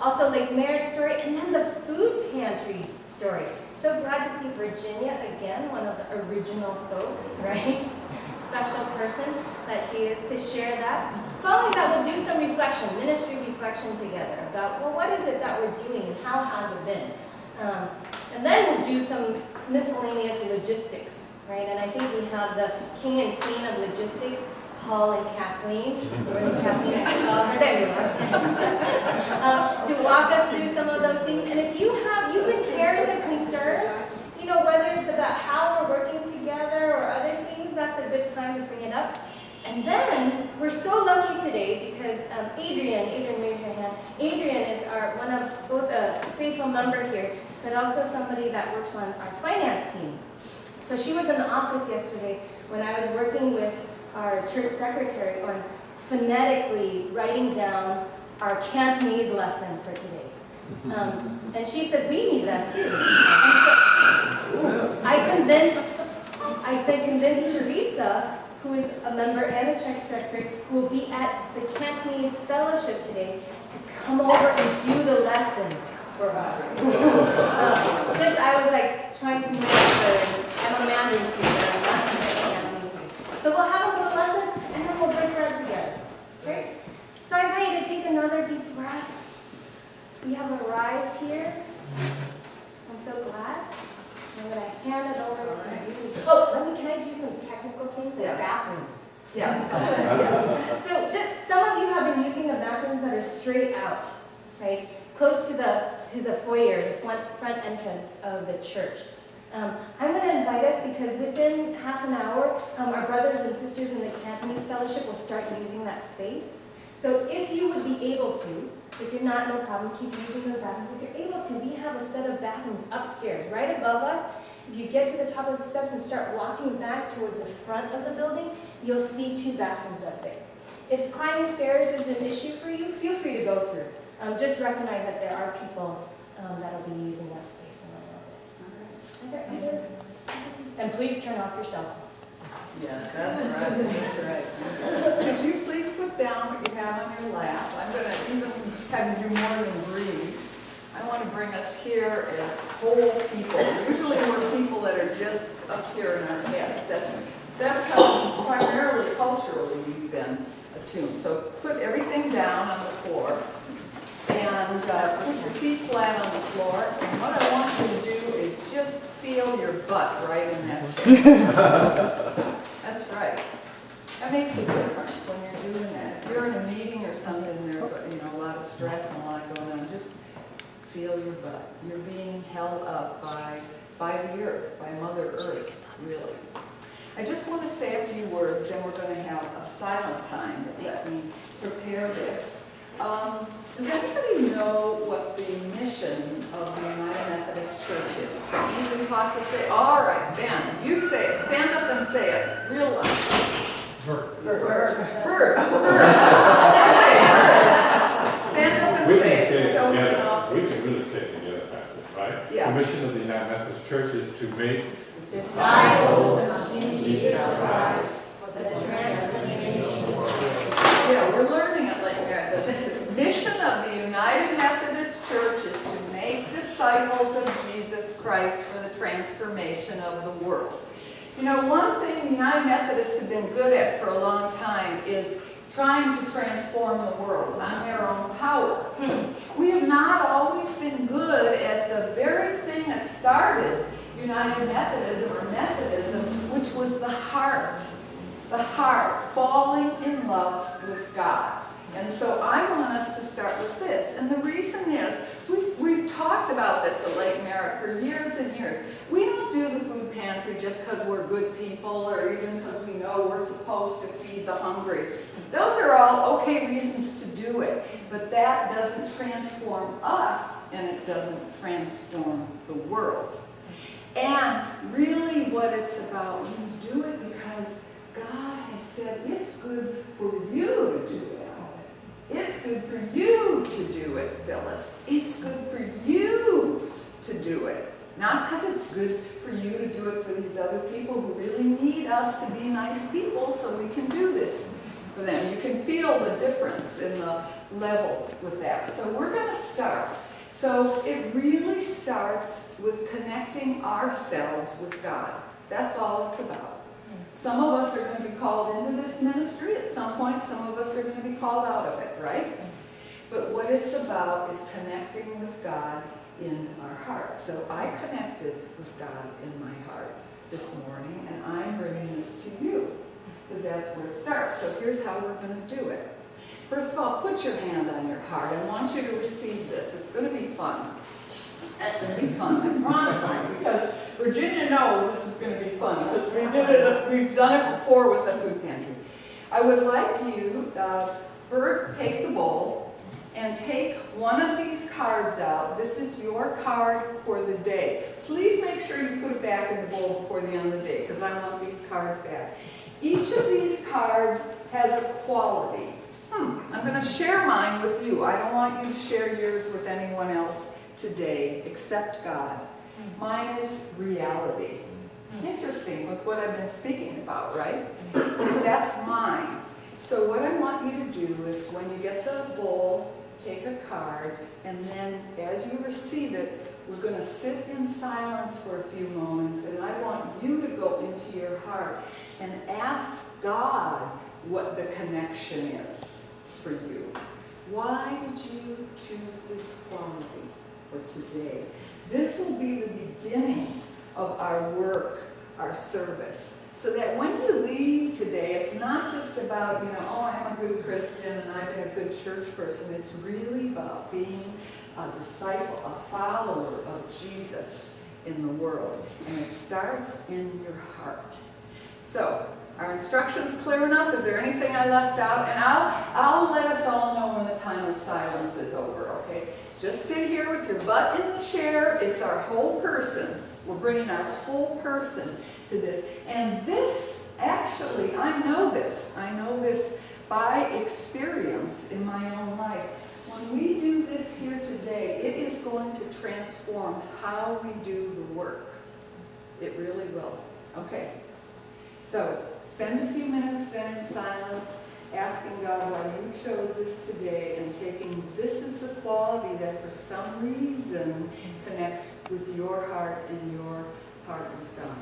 Also Lake Merritt story, and then the food pantry story. So glad to see Virginia again, one of the original folks, right? Special person that she is to share that. Following that, we'll do some reflection, ministry reflection together about, well, what is it that we're doing and how has it been? And then we'll do some miscellaneous logistics, right? And I think we have the king and queen of logistics, Paul and Kathleen. Where's Kathleen? I saw her. There you are. To walk us through some of those things. And if you've been carrying a concern, you know, whether it's about how we're working together or other things, that's a good time to bring it up. And then we're so lucky today because Adrian, raise your hand. Adrian is both a faithful member here, but also somebody that works on our finance team. So she was in the office yesterday when I was working with our church secretary on phonetically writing down our Cantonese lesson for today. And she said, we need that too. And so I convinced Teresa, who is a member and a church secretary, who will be at the Cantonese fellowship today, to come over and do the lesson for us. Since I was like trying to make sure, I'm a Mandarin speaker, I'm not a Cantonese speaker. So we'll have a little lesson and then we'll break bread together. Right? So I invite you to take another deep breath. We have arrived here. I'm so glad. I'm going to hand it over to you. Oh, can I do some technical things? Yeah. Bathrooms. Yeah. So some of you have been using the bathrooms that are straight out, right? Close to the foyer, the front entrance of the church. I'm going to invite us because within half an hour, our brothers and sisters in the Cantonese Fellowship will start using that space. So if you would be able to, if you're not, no problem, keep using those bathrooms. If you're able to, we have a set of bathrooms upstairs, right above us. If you get to the top of the steps and start walking back towards the front of the building, you'll see 2 bathrooms up there. If climbing stairs is an issue for you, feel free to go through. Just recognize that there are people that will be using that space in a little bit. And please turn off your cell phones. Yes, that's right. That's right. Could you please put down what you have on your lap? I'm going to even have you do more than breathe. I want to bring us here as whole people. Usually we're people that are just up here in our heads. That's how primarily culturally we've been attuned. So put everything down on the floor and put your feet flat on the floor. And what I want you to do is just feel your butt right in that chair. That's right. That makes a difference when you're doing that. If you're in a meeting or something, there's a lot of stress and a lot going on. Just feel your butt. You're being held up by the earth, by Mother Earth, really. I just want to say a few words, and we're going to have a silent time that we prepare this. Does anybody know what the mission of the United Methodist Church is? You can talk to say, all right, Ben, you say it. Stand up and say it. Real loud. Bird. Bird. Stand up and say it. So we can really say it together, right? Yeah. The mission of the United Methodist Church is to make Disciples of Jesus Christ for the transformation of the world. Yeah, we're learning it like that. The mission of the United Methodist Church is to make disciples of Jesus Christ for the transformation of the world. You know, one thing the United Methodists have been good at for a long time is trying to transform the world on their own power. We have not always been good at the very thing that started United Methodism or Methodism, which was the heart falling in love with God. And so I want us to start with this. And the reason is, we've talked about this at Lake Merritt for years and years. We don't do the food pantry just because we're good people or even because we know we're supposed to feed the hungry. Those are all okay reasons to do it, but that doesn't transform us and it doesn't transform the world. And really what it's about, we do it because God has said it's good for you to do it. It's good for you to do it, Phyllis. It's good for you to do it. Not because it's good for you to do it for these other people who really need us to be nice people so we can do this for them. You can feel the difference in the level with that. So we're going to start. So it really starts with connecting ourselves with God. That's all it's about. Some of us are going to be called into this ministry at some point. Some of us are going to be called out of it, right? But what it's about is connecting with God in our hearts. So I connected with God in my heart this morning, and I'm bringing this to you, because that's where it starts. So here's how we're going to do it. First of all, put your hand on your heart. I want you to receive this. It's going to be fun. It's going to be fun, I promise you, because Virginia knows this is going to be fun, because we've done it before with the food pantry. I would like you, Bert, take the bowl, and take one of these cards out. This is your card for the day. Please make sure you put it back in the bowl before the end of the day, because I want these cards back. Each of these cards has a quality. I'm going to share mine with you. I don't want you to share yours with anyone else today except God. Mine is reality. Interesting with what I've been speaking about, right? That's mine. So what I want you to do is when you get the bowl, take a card, and then as you receive it, we're going to sit in silence for a few moments, and I want you to go into your heart and ask God what the connection is for you. Why did you choose this quality for today? This will be the beginning of our work, our service. So that when you leave today, it's not just about, oh, I'm a good Christian and I've been a good church person. It's really about being a disciple, a follower of Jesus in the world. And it starts in your heart. So, are instructions clear enough? Is there anything I left out? And I'll let us all know when the time of silence is over, okay? Just sit here with your butt in the chair. It's our whole person. We're bringing our whole person to this. And this, actually, I know this by experience in my own life. When we do this here today, it is going to transform how we do the work. It really will. Okay. So, spend a few minutes then in silence, asking God why you chose this today, and taking this is the quality that for some reason connects with your heart and your heart with God.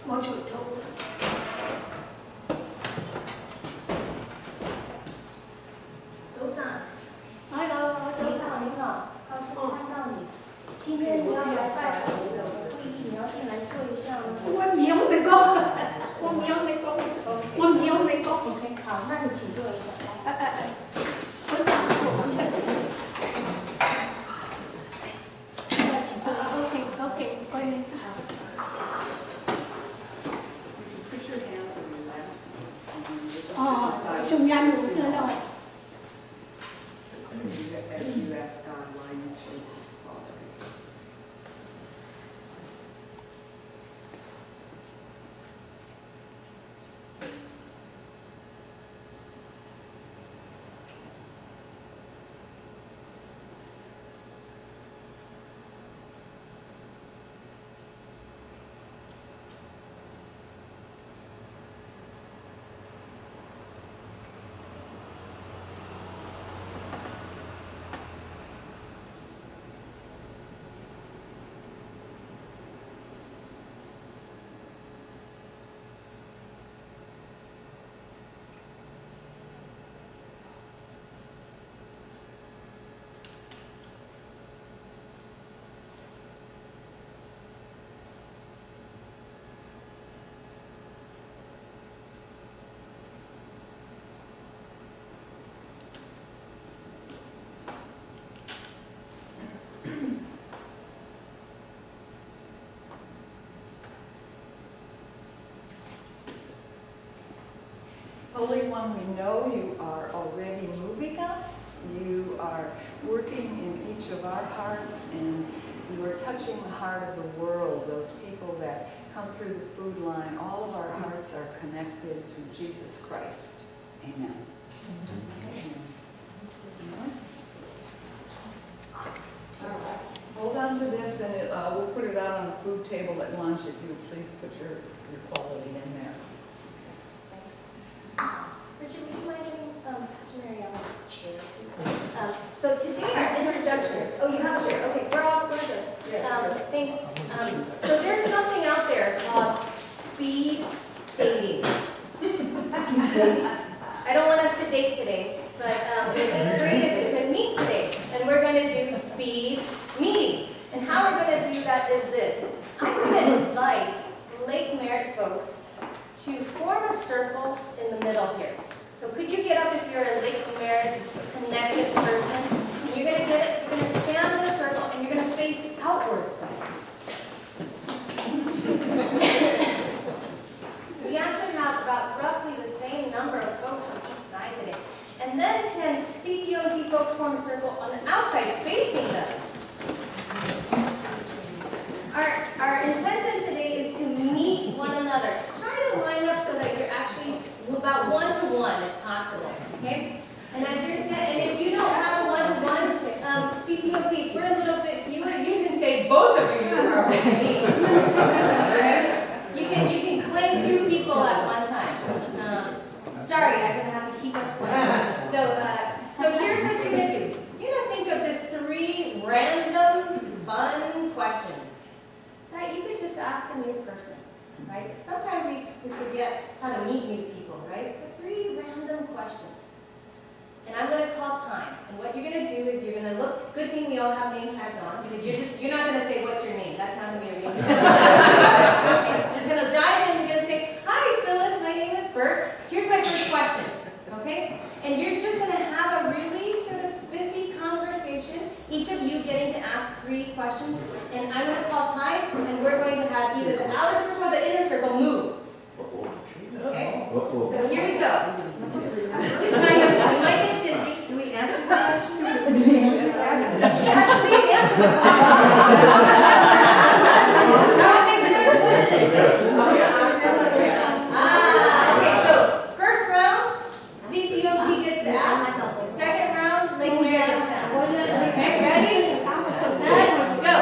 Mọi chuột thâu. 早上，早上您好，高兴看到你。今天你要来拜访我的会议，你要进来坐一下吗？我瞄没讲，我瞄没讲，我瞄没讲。OK， 好，那你请坐一下。我讲错，我讲错。请坐。OK，欢迎。 中央路这了。 As you ask God why you chose this quality. Holy One, we know you are already moving us. You are working in each of our hearts, and you are touching the heart of the world, those people that come through the food line. All of our hearts are connected to Jesus Christ. Amen. Amen. All right. Hold on to this, and we'll put it out on the food table at lunch. If you would please put your quality in there. Richard, would you mind giving Pastor Mary a chair, please? So today our introductions. Oh, you have a chair. Okay, we're good. Thanks. So there's something out there called speed dating. Speed dating. I don't want us to date today, but it would be great if we could meet today. And we're going to do speed meeting. And how we're going to do that is this. I'm going to invite Lake Merritt folks to form a circle in the middle here. So could you get up if you're a Lake Merritt connected person? And you're going to stand in a circle and you're going to face outwards though. We actually have about roughly the same number of folks on each side today. And then can CCOC folks form a circle on the outside facing them? Our intention today is to meet one another. Try to line up so that you're actually about 1-to-1 if possible, okay? And as you're and if you don't have a 1-to-1, CCOC, if we're a little bit fewer, you can say both of you are with me. Okay? You can claim 2 people at one time. Sorry, I'm gonna have to keep us going. So here's what you're gonna do. You're gonna think of just 3 random, fun questions that you could just ask a new person, right? Sometimes we forget how to meet new people, right? But 3 random questions. And I'm going to call time. And what you're going to do is you're going to look, good thing we all have name tags on, because you're not going to say, what's your name? That's not going to be a real name. Okay, you're just going to dive in, you're going to say, hi Phyllis, my name is Bert. Here's my first question, okay? And you're just going to have a really sort of spiffy conversation, each of you getting to ask 3 questions. And I'm going to call time, and we're going to have either the outer circle or the inner circle move. Okay? So here we go. We might get dizzy. Do we answer the question? Yes, please answer the question. That would make sense, wouldn't it? Okay, so first round, CCOC gets to ask. Second round, Lake Merritt gets to ask. Okay, ready? Set, go.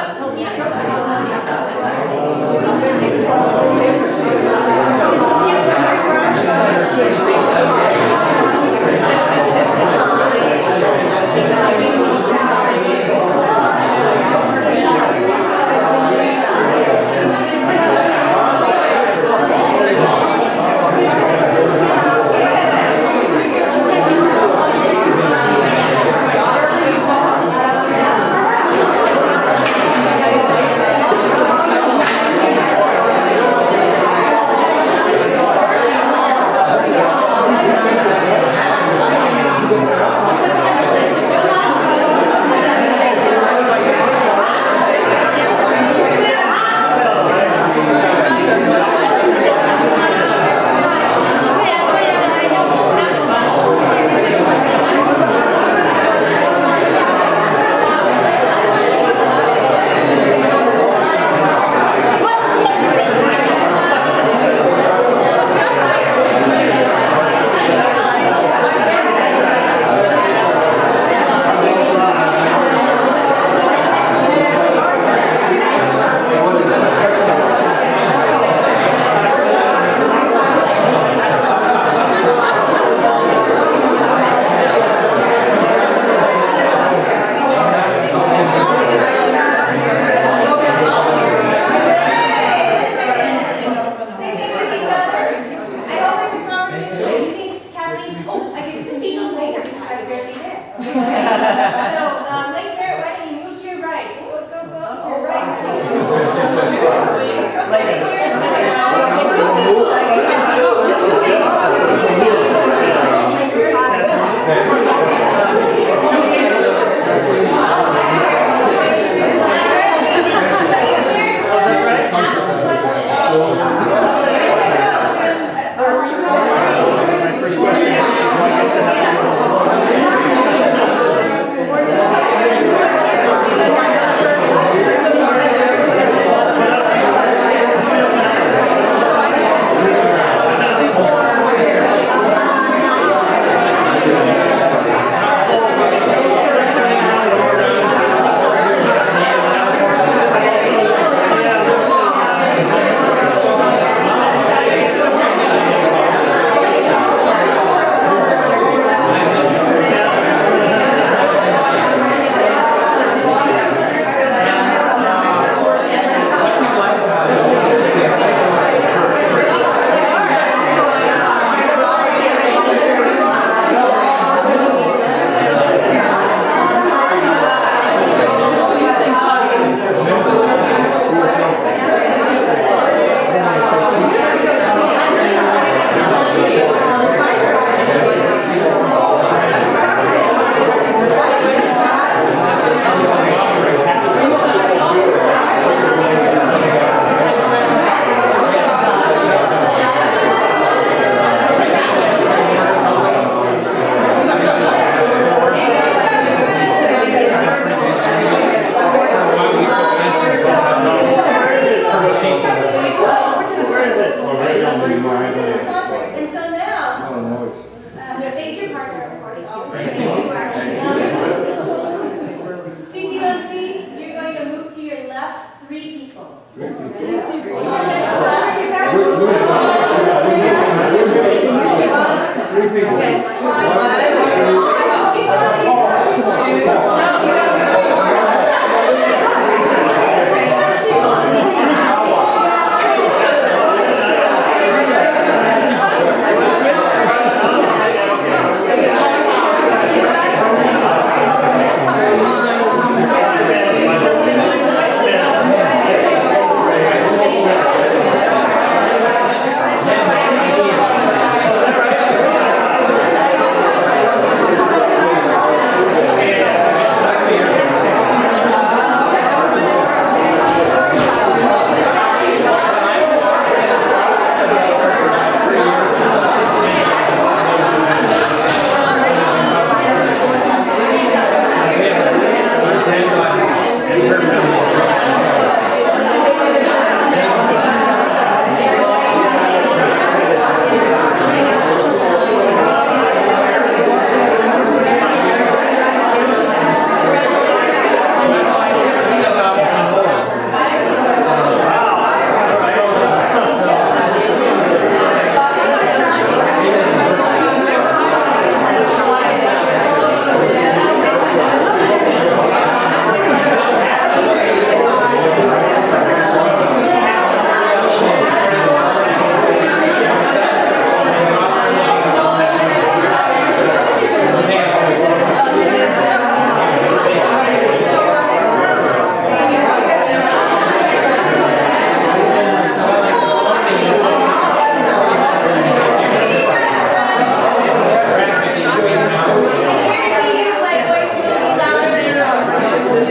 So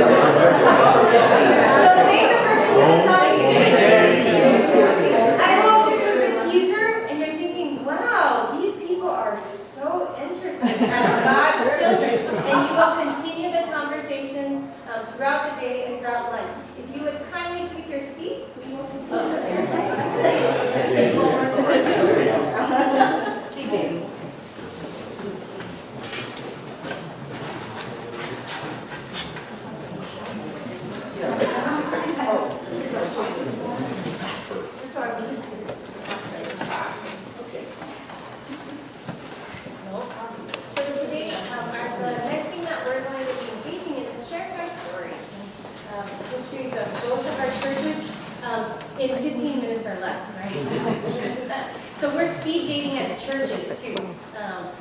name the person you've been talking to. I hope this was a teaser and you're thinking, wow, these people are so interesting as God's children. And you will continue the conversations throughout the day and throughout lunch. If you would kindly take your seats, we will continue. Speak dating. So today, the next thing that we're going to be engaging in is sharing our stories. Histories of both of our churches in 15 minutes or less, right? So we're speed dating as churches too,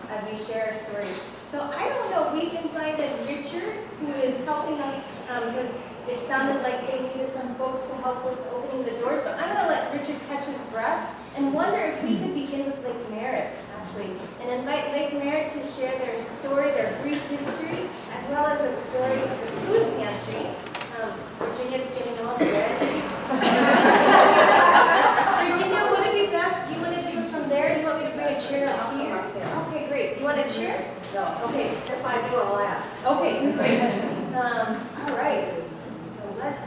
as we share our stories. So I don't know, we've invited Richard, who is helping us because it sounded like they needed some folks to help with opening the door. So I'm going to let Richard catch his breath and wonder if we could begin with Lake Merritt, actually, and invite Lake Merritt to share their story, their brief history, as well as the story of the food pantry. Virginia's getting all ready. Virginia, would it be best? Do you want to do it from there? Do you want me to bring a chair up here? Okay, great. You want a chair? No. Okay. If I do, I'll ask. Okay, great. All right. So let's.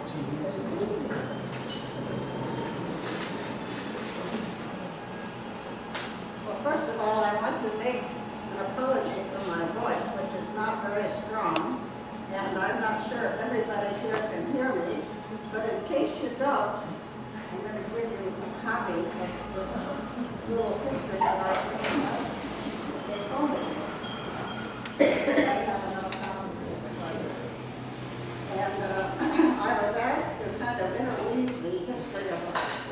Well, first of all, I want to make an apology for my voice, which is not very strong. And I'm not sure if everybody here can hear me, but in case you don't, I'm going to give you a copy of the little history that I they told me. I have enough copies of it. And I was asked to kind of interweave the history of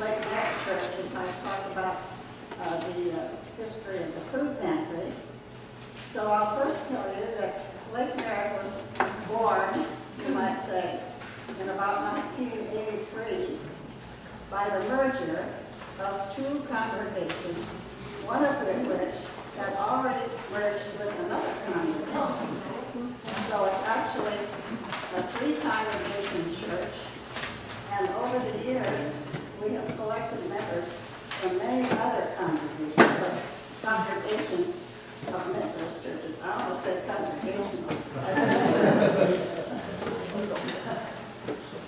Lake Merritt Church as I talk about the history of the food pantry. So I'll first tell you that Lake Merritt was born, you might say, in about 1983 by the merger of two congregations, one of which had already merged with another congregation. So it's actually a three-congregation church, and over the years, we have collected members from many other congregations of Methodist churches. I almost said congregational.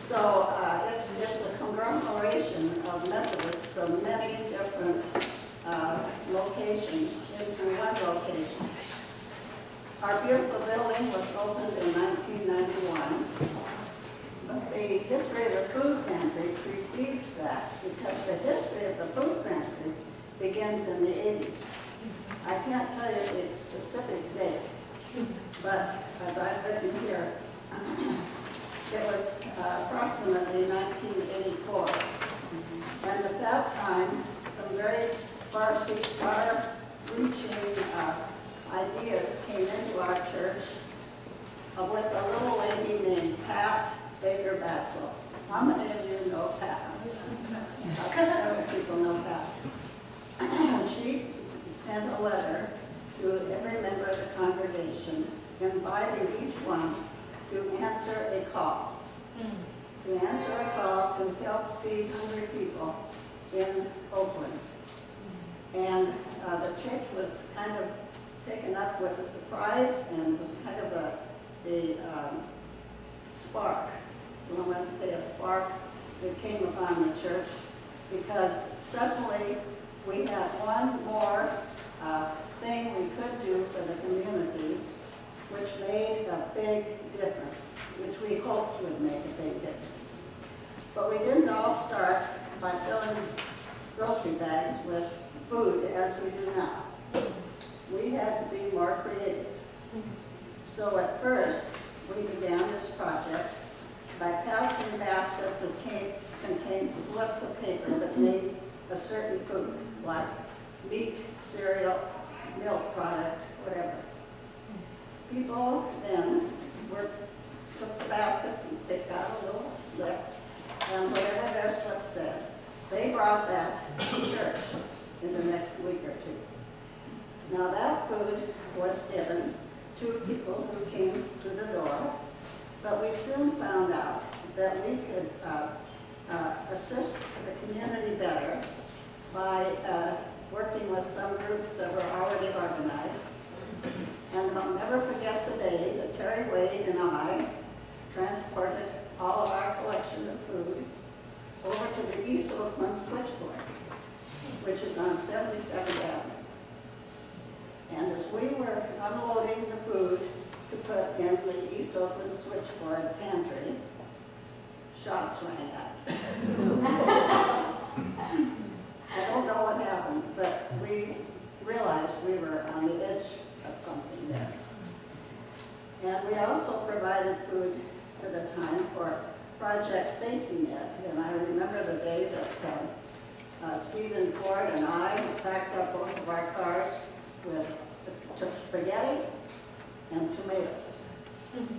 So it's a conglomeration of Methodists from many different locations into one location. Our beautiful building was opened in 1991, but the history of the food pantry precedes that because the history of the food pantry begins in the 80s. I can't tell you the specific date, but as I've written here, it was approximately 1984. And at that time, some very far-reaching ideas came into our church with a little lady named Pat Baker Batzel. How many of you know Pat? Other people know Pat. She sent a letter to every member of the congregation inviting each one to answer a call. To answer a call to help feed hungry people in Oakland. And the church was kind of taken up with a surprise and was kind of a spark. I want to say a spark that came upon the church because suddenly we had one more thing we could do for the community which made a big difference, which we hoped would make a big difference. But we didn't all start by filling grocery bags with food as we do now. We had to be more creative. So at first, we began this project by passing baskets that contained slips of paper that made a certain food, like meat, cereal, milk product, whatever. People then took the baskets and picked out a little slip, and whatever their slip said, they brought that to church in the next week or two. Now that food was given to people who came to the door, But we soon found out that we could assist the community better by working with some groups that were already organized. And I'll never forget the day that Terry Wade and I transported all of our collection of food over to the East Oakland switchboard, which is on 77th Avenue. And as we were unloading the food to put in the East Oakland switchboard pantry, shots rang out. I don't know what happened, but we realized we were on the edge of something there. And we also provided food to the time for Project Safety Net. And I remember the day that Stephen Ford and I packed up both of our cars with spaghetti and tomatoes.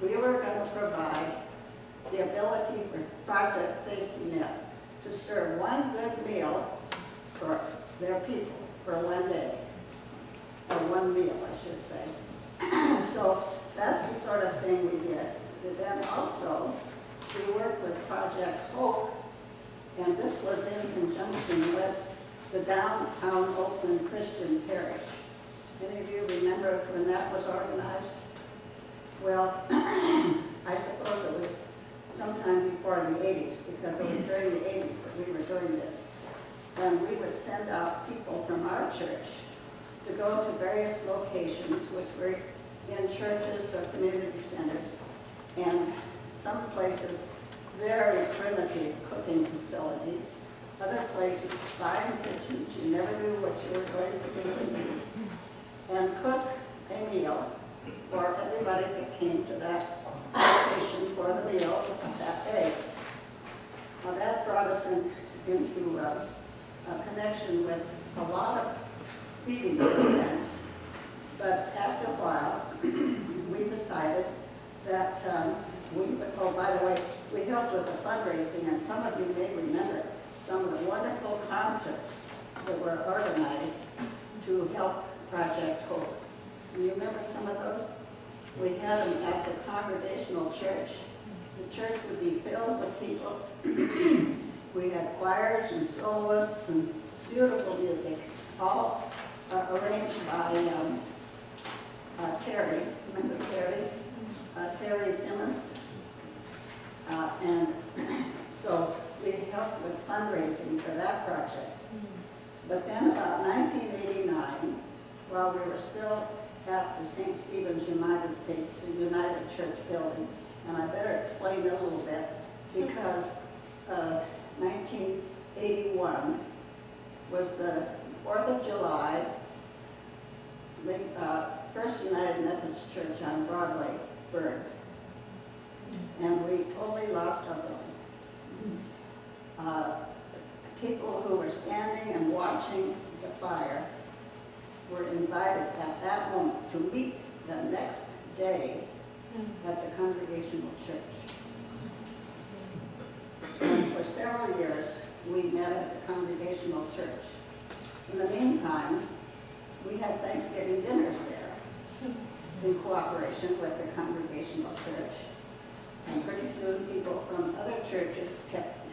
We were going to provide the ability for Project Safety Net to serve one good meal for their people for one day, or one meal, I should say. So that's the sort of thing we did. And then also, we worked with Project Hope, and this was in conjunction with the downtown Oakland Christian Parish. Any of you remember when that was organized? Well, I suppose it was sometime before the 80s, because it was during the 80s that we were doing this. And we would send out people from our church to go to various locations, which were in churches or community centers, and some places very primitive cooking facilities, other places fine kitchens, you never knew what you were going to do, and cook a meal for everybody that came to that location for the meal that day. Now that brought us into a connection with a lot of feeding programs, but after a while, we decided that we would, oh, by the way, we helped with the fundraising, and some of you may remember some of the wonderful concerts that were organized to help Project Hope. Do you remember some of those? We had them at the Congregational Church. The church would be filled with people. We had choirs and soloists and beautiful music, all arranged by Terry. Remember Terry? Terry Simmons. And so we helped with fundraising for that project. But then about 1989, while we were still at the St. Stephen's United Church building, and I better explain it a little bit, because 1981 was the 4th of July, the First United Methodist Church on Broadway burned. And we totally lost our building. People who were standing and watching the fire were invited at that moment to meet the next day at the Congregational Church. And for several years, we met at the Congregational Church. In the meantime, we had Thanksgiving dinners there in cooperation with the Congregational Church. And pretty soon, people from other churches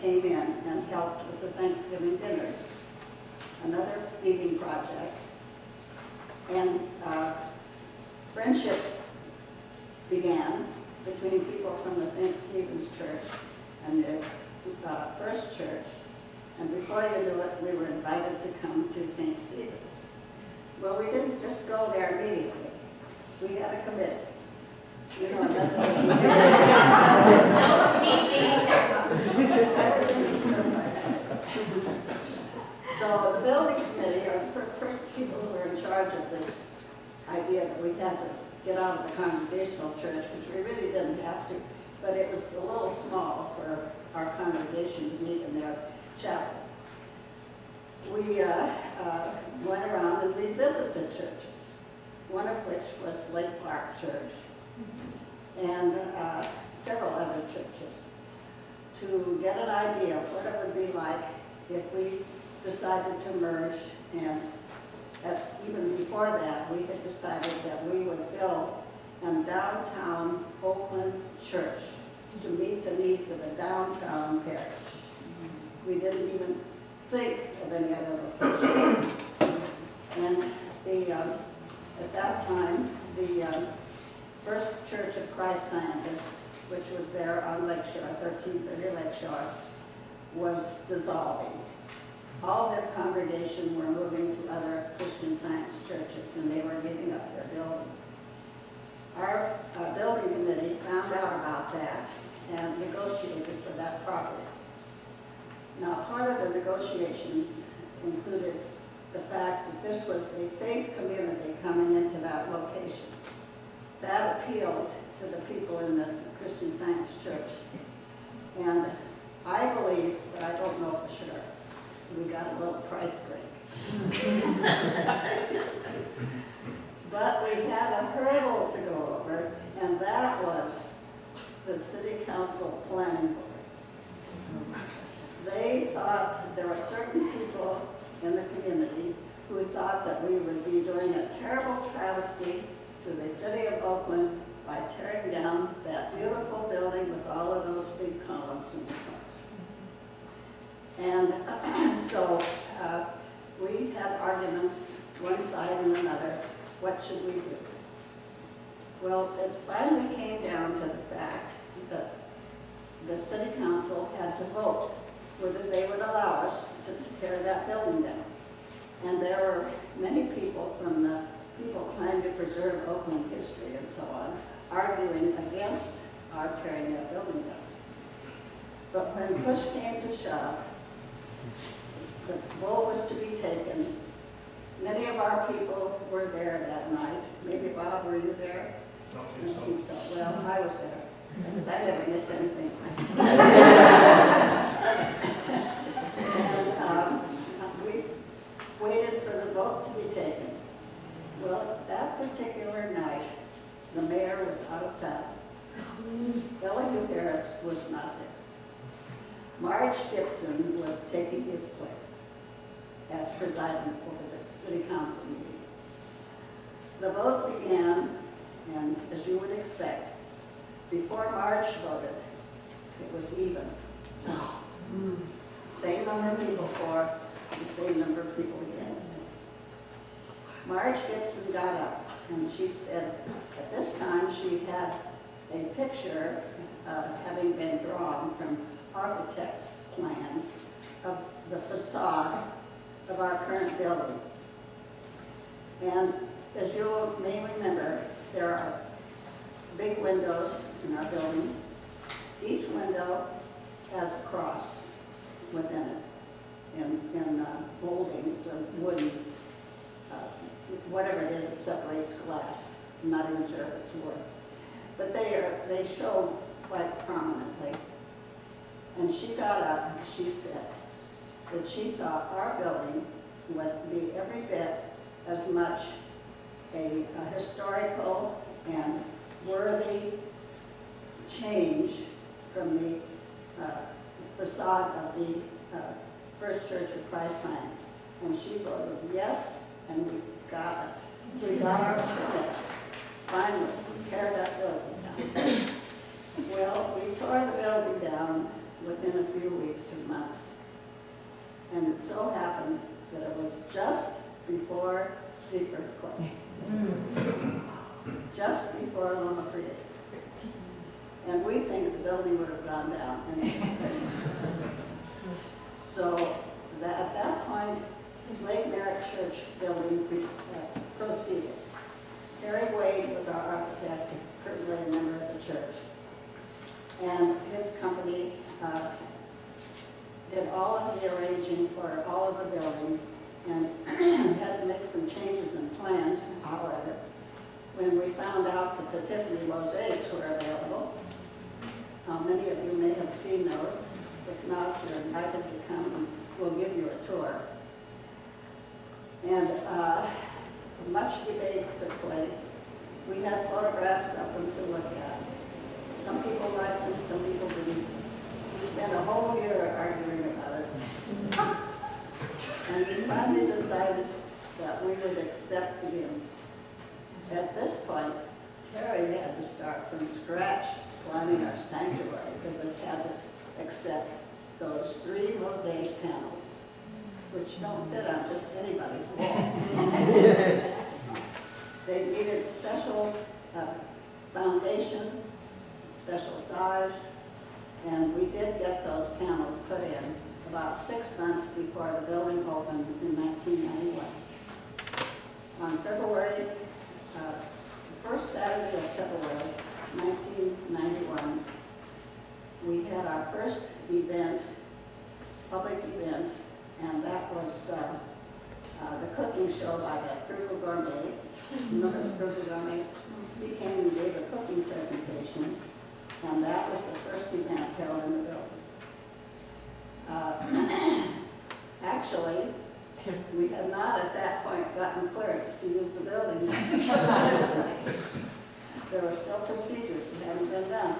came in and helped with the Thanksgiving dinners. Another feeding project. And friendships began between people from the St. Stephen's Church and the First Church. And before you knew it, we were invited to come to St. Stephen's. Well, we didn't just go there immediately. We had a committee. You know, No speed dating now. So the building committee, or the first people who were in charge of this idea that we had to get out of the Congregational Church, which we really didn't have to, but it was a little small for our congregation to meet in their chapel. We went around and we visited churches, one of which was Lake Park Church, and several other churches, to get an idea of what it would be like if we decided to merge. And even before that, we had decided that we would build a downtown Oakland church to meet the needs of a downtown parish. We didn't even think of any other location. And at that time, the First Church of Christ Scientist, which was there on Lakeshore, 1330 Lakeshore, was dissolving. All their congregation were moving to other Christian Science churches, and they were giving up their building. Our building committee found out about that and negotiated for that property. Now, part of the negotiations included the fact that this was a faith community coming into that location. That appealed to the people in the Christian Science Church. And I believe, but I don't know for sure, we got a little price break. But we had a hurdle to go over, and that was the city council planning board. They thought there were certain people in the community who thought that we would be doing a terrible travesty to the city of Oakland by tearing down that beautiful building with all of those big columns in the front. And so we had arguments, one side and another. What should we do? Well, it finally came down to the fact that the city council had to vote whether they would allow us to tear that building down. And there were many people from the people trying to preserve Oakland history and so on, arguing against our tearing that building down. But when push came to shove, the vote was to be taken. Many of our people were there that night. Maybe Bob, were you there? I don't think so. Well, I was there, because I never missed anything. And we waited for the vote to be taken. Well, that particular night, the mayor was out of town. LMUMC was not there. Marge Gibson was taking his place as presiding over the city council meeting. The vote began, and as you would expect, before Marge voted, it was even. Same number of people for, the same number of people against. Marge Gibson got up, and she said at this time she had a picture having been drawn from architects' plans of the facade of our current building. And as you may remember, there are big windows in our building. Each window has a cross within it in moldings or wooden, whatever it is that separates glass. I'm not even sure if it's wood. But they show quite prominently. And she got up and she said that she thought our building would be every bit as much a historical and worthy change from the facade of the First Church of Christ Science. And she voted yes, and we got it. We got our permits. Finally, tear that building down. Well, we tore the building down within a few weeks or months. And it so happened that it was just before the earthquake. Just before Loma Prieta. And we think the building would have gone down anyway. So at that point, Lake Merritt Church building proceeded. Terry Wade was our architect, currently a member of the church. And his company did all of the arranging for all of the building and had to make some changes in plans. However, when we found out that the Tiffany mosaics were available, many of you may have seen those. If not, you're invited to come and we'll give you a tour. And much debate took place. We had photographs of them to look at. Some people liked them, some people didn't. We spent a whole year arguing about it. And we finally decided that we would accept the gift. At this point, Terry had to start from scratch planning our sanctuary because it had to accept those 3 mosaic panels, which don't fit on just anybody's wall. They needed special foundation, special size, and we did get those panels put in about 6 months before the building opened in 1991. On February, the first Saturday of February, 1991, we had our first event, public event, and that was the cooking show by the Frugal Gourmet. Remember the Frugal Gourmet? He came and gave a cooking presentation, and that was the first event held in the building. Actually, we had not at that point gotten clerks to use the building. There were still procedures that hadn't been done.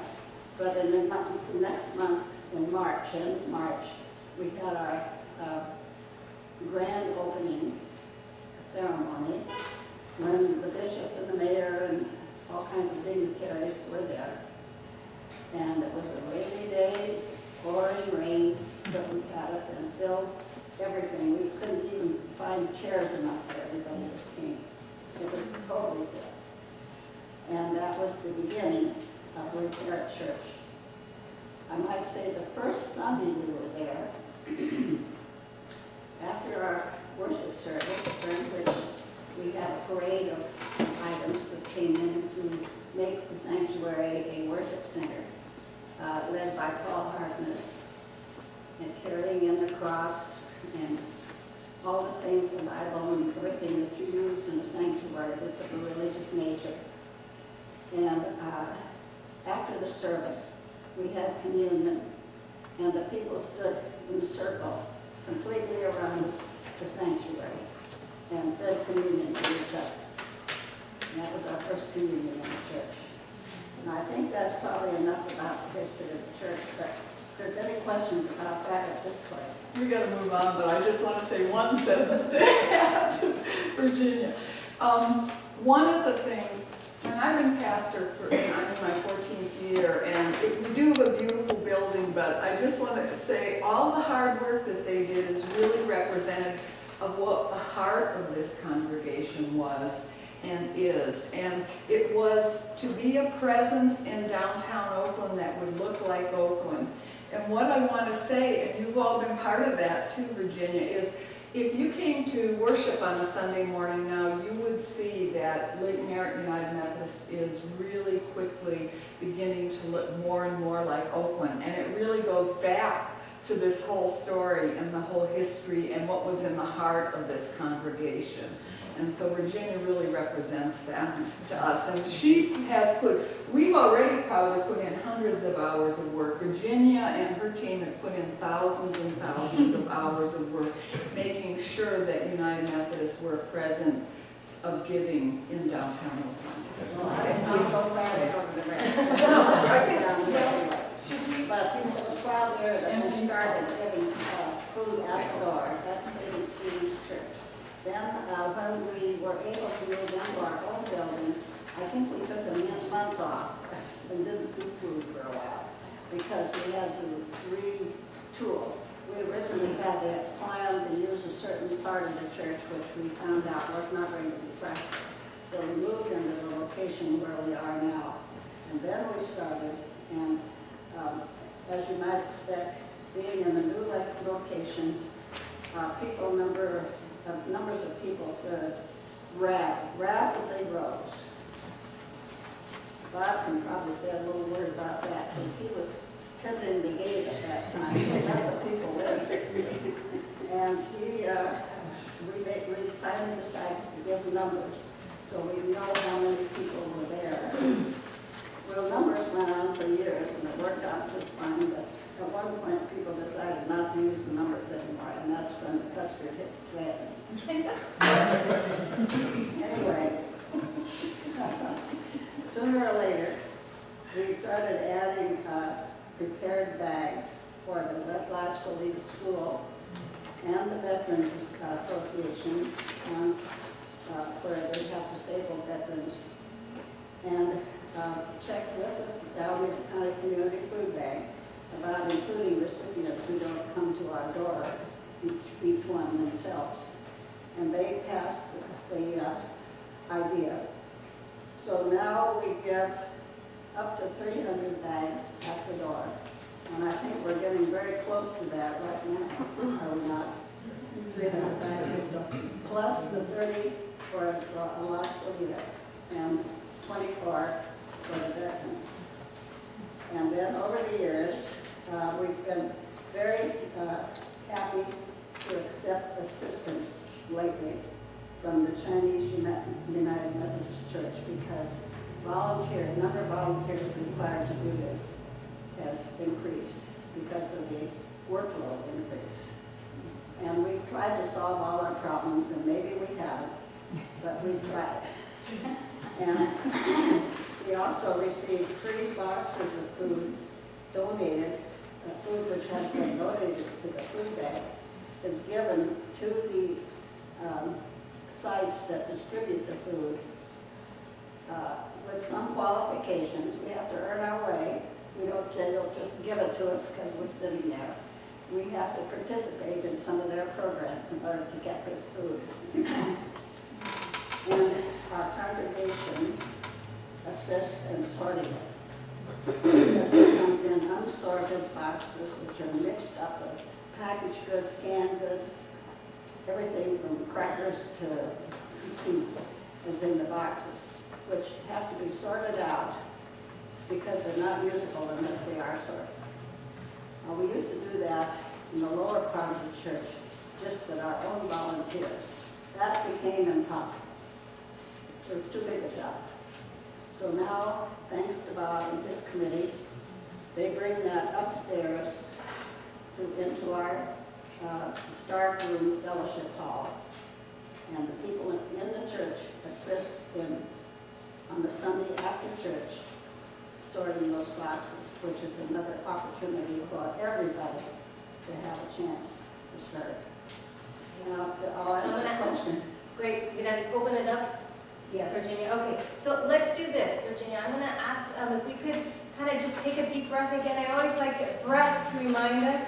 But in the next month, in March, end of March, we had our grand opening ceremony when the bishop and the mayor and all kinds of dignitaries were there. And it was a rainy day, pouring rain, but we had it and filled everything. We couldn't even find chairs enough for everybody that came. It was totally full. And that was the beginning of Merritt Church. I might say the first Sunday we were there, after our worship service, during which we had a parade of items that came in to make the sanctuary a worship center, led by Paul Harkness, and carrying in the cross and all the things, the Bible and everything that you use in a sanctuary that's of a religious nature. And after the service, we had communion, and the people stood in a circle completely around the sanctuary and fed communion to each other. And that was our first communion in the church. And I think that's probably enough about the history of the church, but if there's any questions about that at this point. We got to move on, but I just want to say one sentence to add to Virginia. One of the things, and I've been pastor I'm in my 14th year, and we do have a beautiful building, but I just want to say all the hard work that they did is really representative of what the heart of this congregation was and is. And it was to be a presence in downtown Oakland that would look like Oakland. And what I want to say, and you've all been part of that too, Virginia, is if you came to worship on a Sunday morning now, you would see that Lake Merritt United Methodist is really quickly beginning to look more and more like Oakland. And it really goes back to this whole story and the whole history and what was in the heart of this congregation. And so Virginia really represents that to us. And she has we've already probably put in hundreds of hours of work. Virginia and her team have put in thousands and thousands of hours of work, making sure that United Methodists were present of giving in downtown Oakland. Well, I'll go fast over the rest. But it was proud there that we started getting food out the door. That's David Key's church. Then when we were able to move into our own building, I think we took a month off and didn't do food for a while because we had to retool. We originally had that plan to use a certain part of the church, which we found out was not going to be practical. So we moved into the location where we are now. And then we started, and as you might expect, being in the new location, numbers of people served rapidly rose. Bob can probably say a little word about that because he was tending the gate at that time. He let the people in. And we finally decided to give numbers so we know how many people were there. Well, numbers went on for years and it worked out just fine, but at one point people decided not to use the numbers anymore, and that's when the custard hit the fan. Anyway, sooner or later, we started adding prepared bags for the Glasgow League School and the Veterans Association, and where they have disabled veterans. And checked with the Alameda County Community Food Bank about including recipients who don't come to our door, each one themselves. And they passed the idea. So now we give up to 300 bags at the door. And I think we're getting very close to that right now, are we not? 300 bags, plus the 30 for Alaska Vida and 24 for the veterans. And then over the years, we've been very happy to accept assistance lately from the Chinese United Methodist Church because number of volunteers required to do this has increased because of the workload increase. And we've tried to solve all our problems, and maybe we haven't, but we've tried. And we also received 3 boxes of food donated, food which has been donated to the food bank, is given to the sites that distribute the food with some qualifications. We have to earn our way. They don't just give it to us because we're sitting there. We have to participate in some of their programs in order to get this food. And our congregation assists in sorting it. Because it comes in unsorted boxes which are mixed up with packaged goods, canned goods, everything from crackers to food is in the boxes, which have to be sorted out because they're not usable unless they are sorted. We used to do that in the lower part of the church, just with our own volunteers. That became impossible. So it's too big a job. So now, thanks to Bob and his committee, they bring that upstairs into our Stark Room Fellowship Hall. And the people in the church assist on the Sunday after church, sorting those boxes, which is another opportunity for everybody to have a chance to serve. Now, I'll answer the question. Great, you're gonna open it up? Yes. Virginia, okay, so let's do this, Virginia. I'm gonna ask if we could kind of just take a deep breath again. I always like breath to remind us,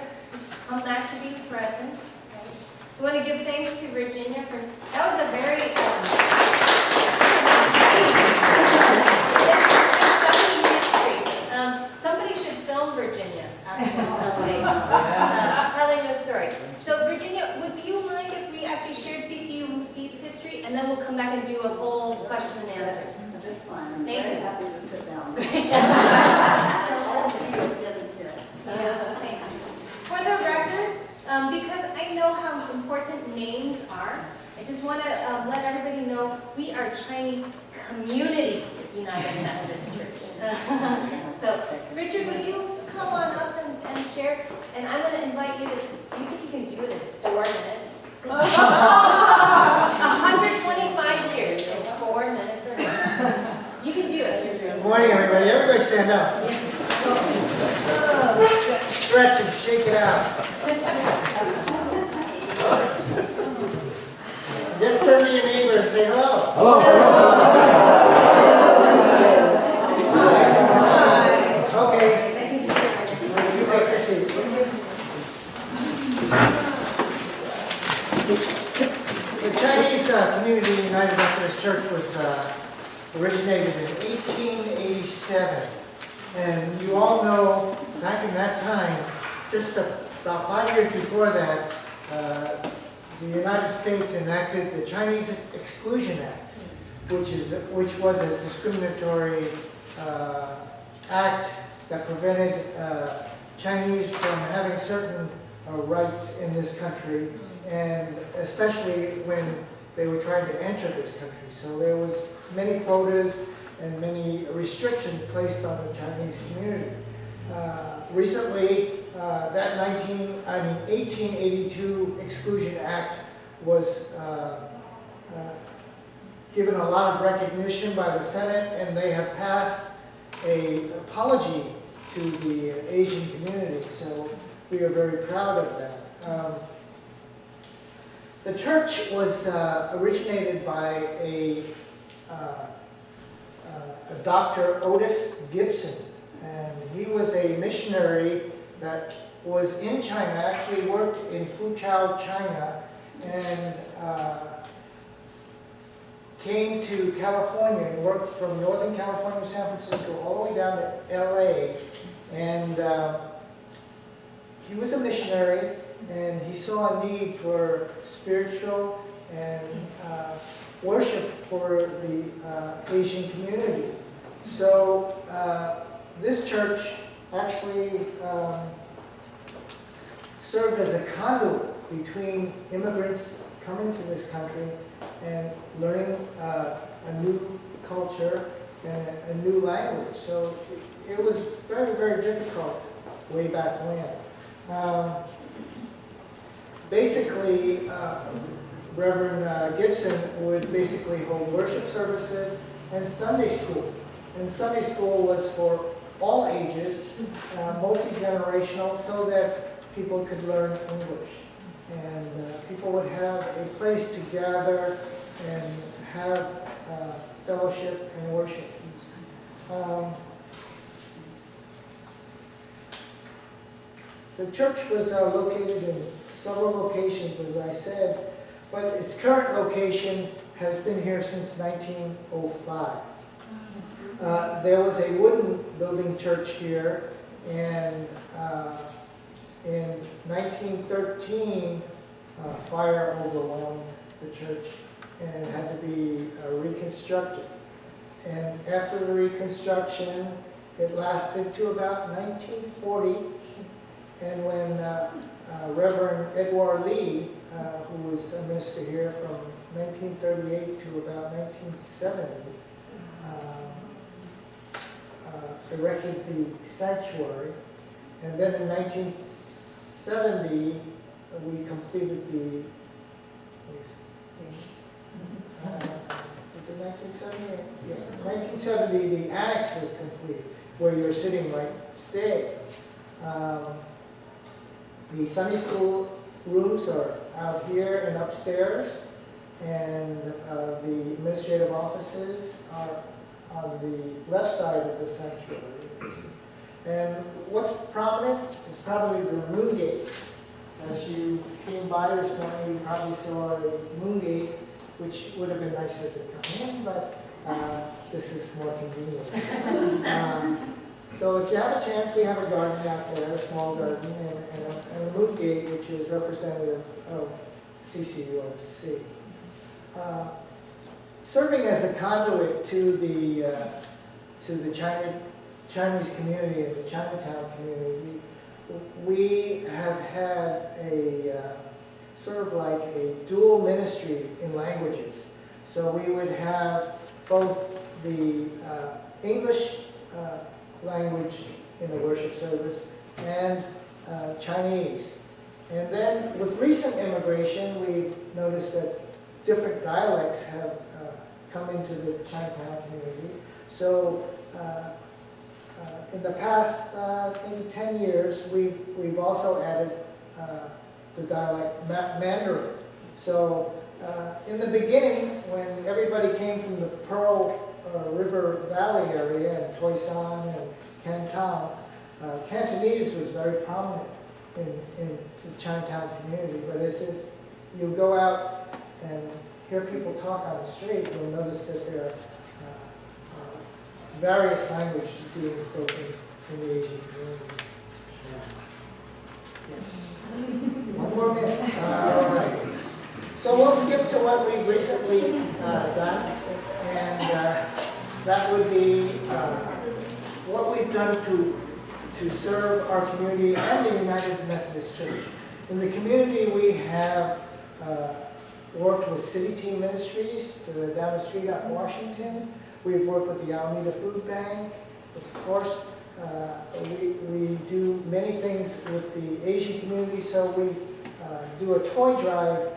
come back to be present. Okay. We want to give thanks to Virginia for, that was a very exciting history. Somebody should film Virginia, actually, someday, telling the story. So Virginia, would you mind if we actually shared CCUMC's history, and then we'll come back and do a whole question and answer? Just fine. I'm Thank very you. happy to sit down. For the record, because I know how important names are, I just want to let everybody know we are Chinese Community United Methodist Church. So, Richard, would you come on up and share? And I'm going to invite you to, do you think you can do it in 4 minutes? 125 years in 4 minutes or less. You can do it. Good morning, everybody. Everybody stand up. Stretch and shake it out. Just turn to your neighbor and say hello. Hello. Okay. You take your seat. The Chinese Community United Methodist Church was originated in 1887. And you all know, back in that time, just about 5 years before that, the United States enacted the Chinese Exclusion Act, which was a discriminatory act that prevented Chinese from having certain rights in this country, and especially when they were trying to enter this country. So there was many quotas and many restrictions placed on the Chinese community. Recently, that 1882 Exclusion Act was given a lot of recognition by the Senate, and they have passed an apology to the Asian community. So we are very proud of that. The church was originated by a Dr. Otis Gibson. And he was a missionary that was in China, actually worked in Fuzhou, China, and came to California and worked from Northern California, San Francisco, all the way down to LA. And he was a missionary, and he saw a need for spiritual and worship for the Asian community. So this church actually served as a conduit between immigrants coming to this country and learning a new culture and a new language. So it was very, very difficult way back when. Basically, Reverend Gibson would basically hold worship services and Sunday school. And Sunday school was for all ages, multi-generational, so that people could learn English. And people would have a place to gather and have fellowship and worship. The church was located in several locations, as I said, but its current location has been here since 1905. There was a wooden building church here, and in 1913, fire overwhelmed the church and it had to be reconstructed. And after the reconstruction, it lasted to about 1940. And when Reverend Edward Lee, who was a minister here from 1938 to about 1970, erected the sanctuary. And then in 1970, we completed the, was it 1970? Yeah, 1970, the annex was completed, where you're sitting right today. The Sunday school rooms are out here and upstairs, and the administrative offices are on the left side of the sanctuary. And what's prominent is probably the moon gate. As you came by this morning, you probably saw a moon gate, which would have been nicer to come in, but this is more convenient. So if you have a chance, we have a garden out there, a small garden, and a moon gate, which is representative of CCUMC. Serving as a conduit to the Chinese community and the Chinatown community, we have had a sort of like a dual ministry in languages. So we would have both the English language in the worship service and Chinese. And then with recent immigration, we've noticed that different dialects have come into the Chinatown community. So in the past maybe 10 years, we've also added the dialect Mandarin. So in the beginning, when everybody came from the Pearl River Valley area and Toisan and Canton, Cantonese was very prominent in the Chinatown community. But as if you go out and hear people talk on the street, you'll notice that there are various languages being spoken in the Asian community. One more minute. All right. So we'll skip to what we've recently done, and that would be what we've done to serve our community and the United Methodist Church. In the community, we have worked with City Team Ministries down the street out in Washington. We've worked with the Alameda Food Bank. Of course, we do many things with the Asian community, so we do a toy drive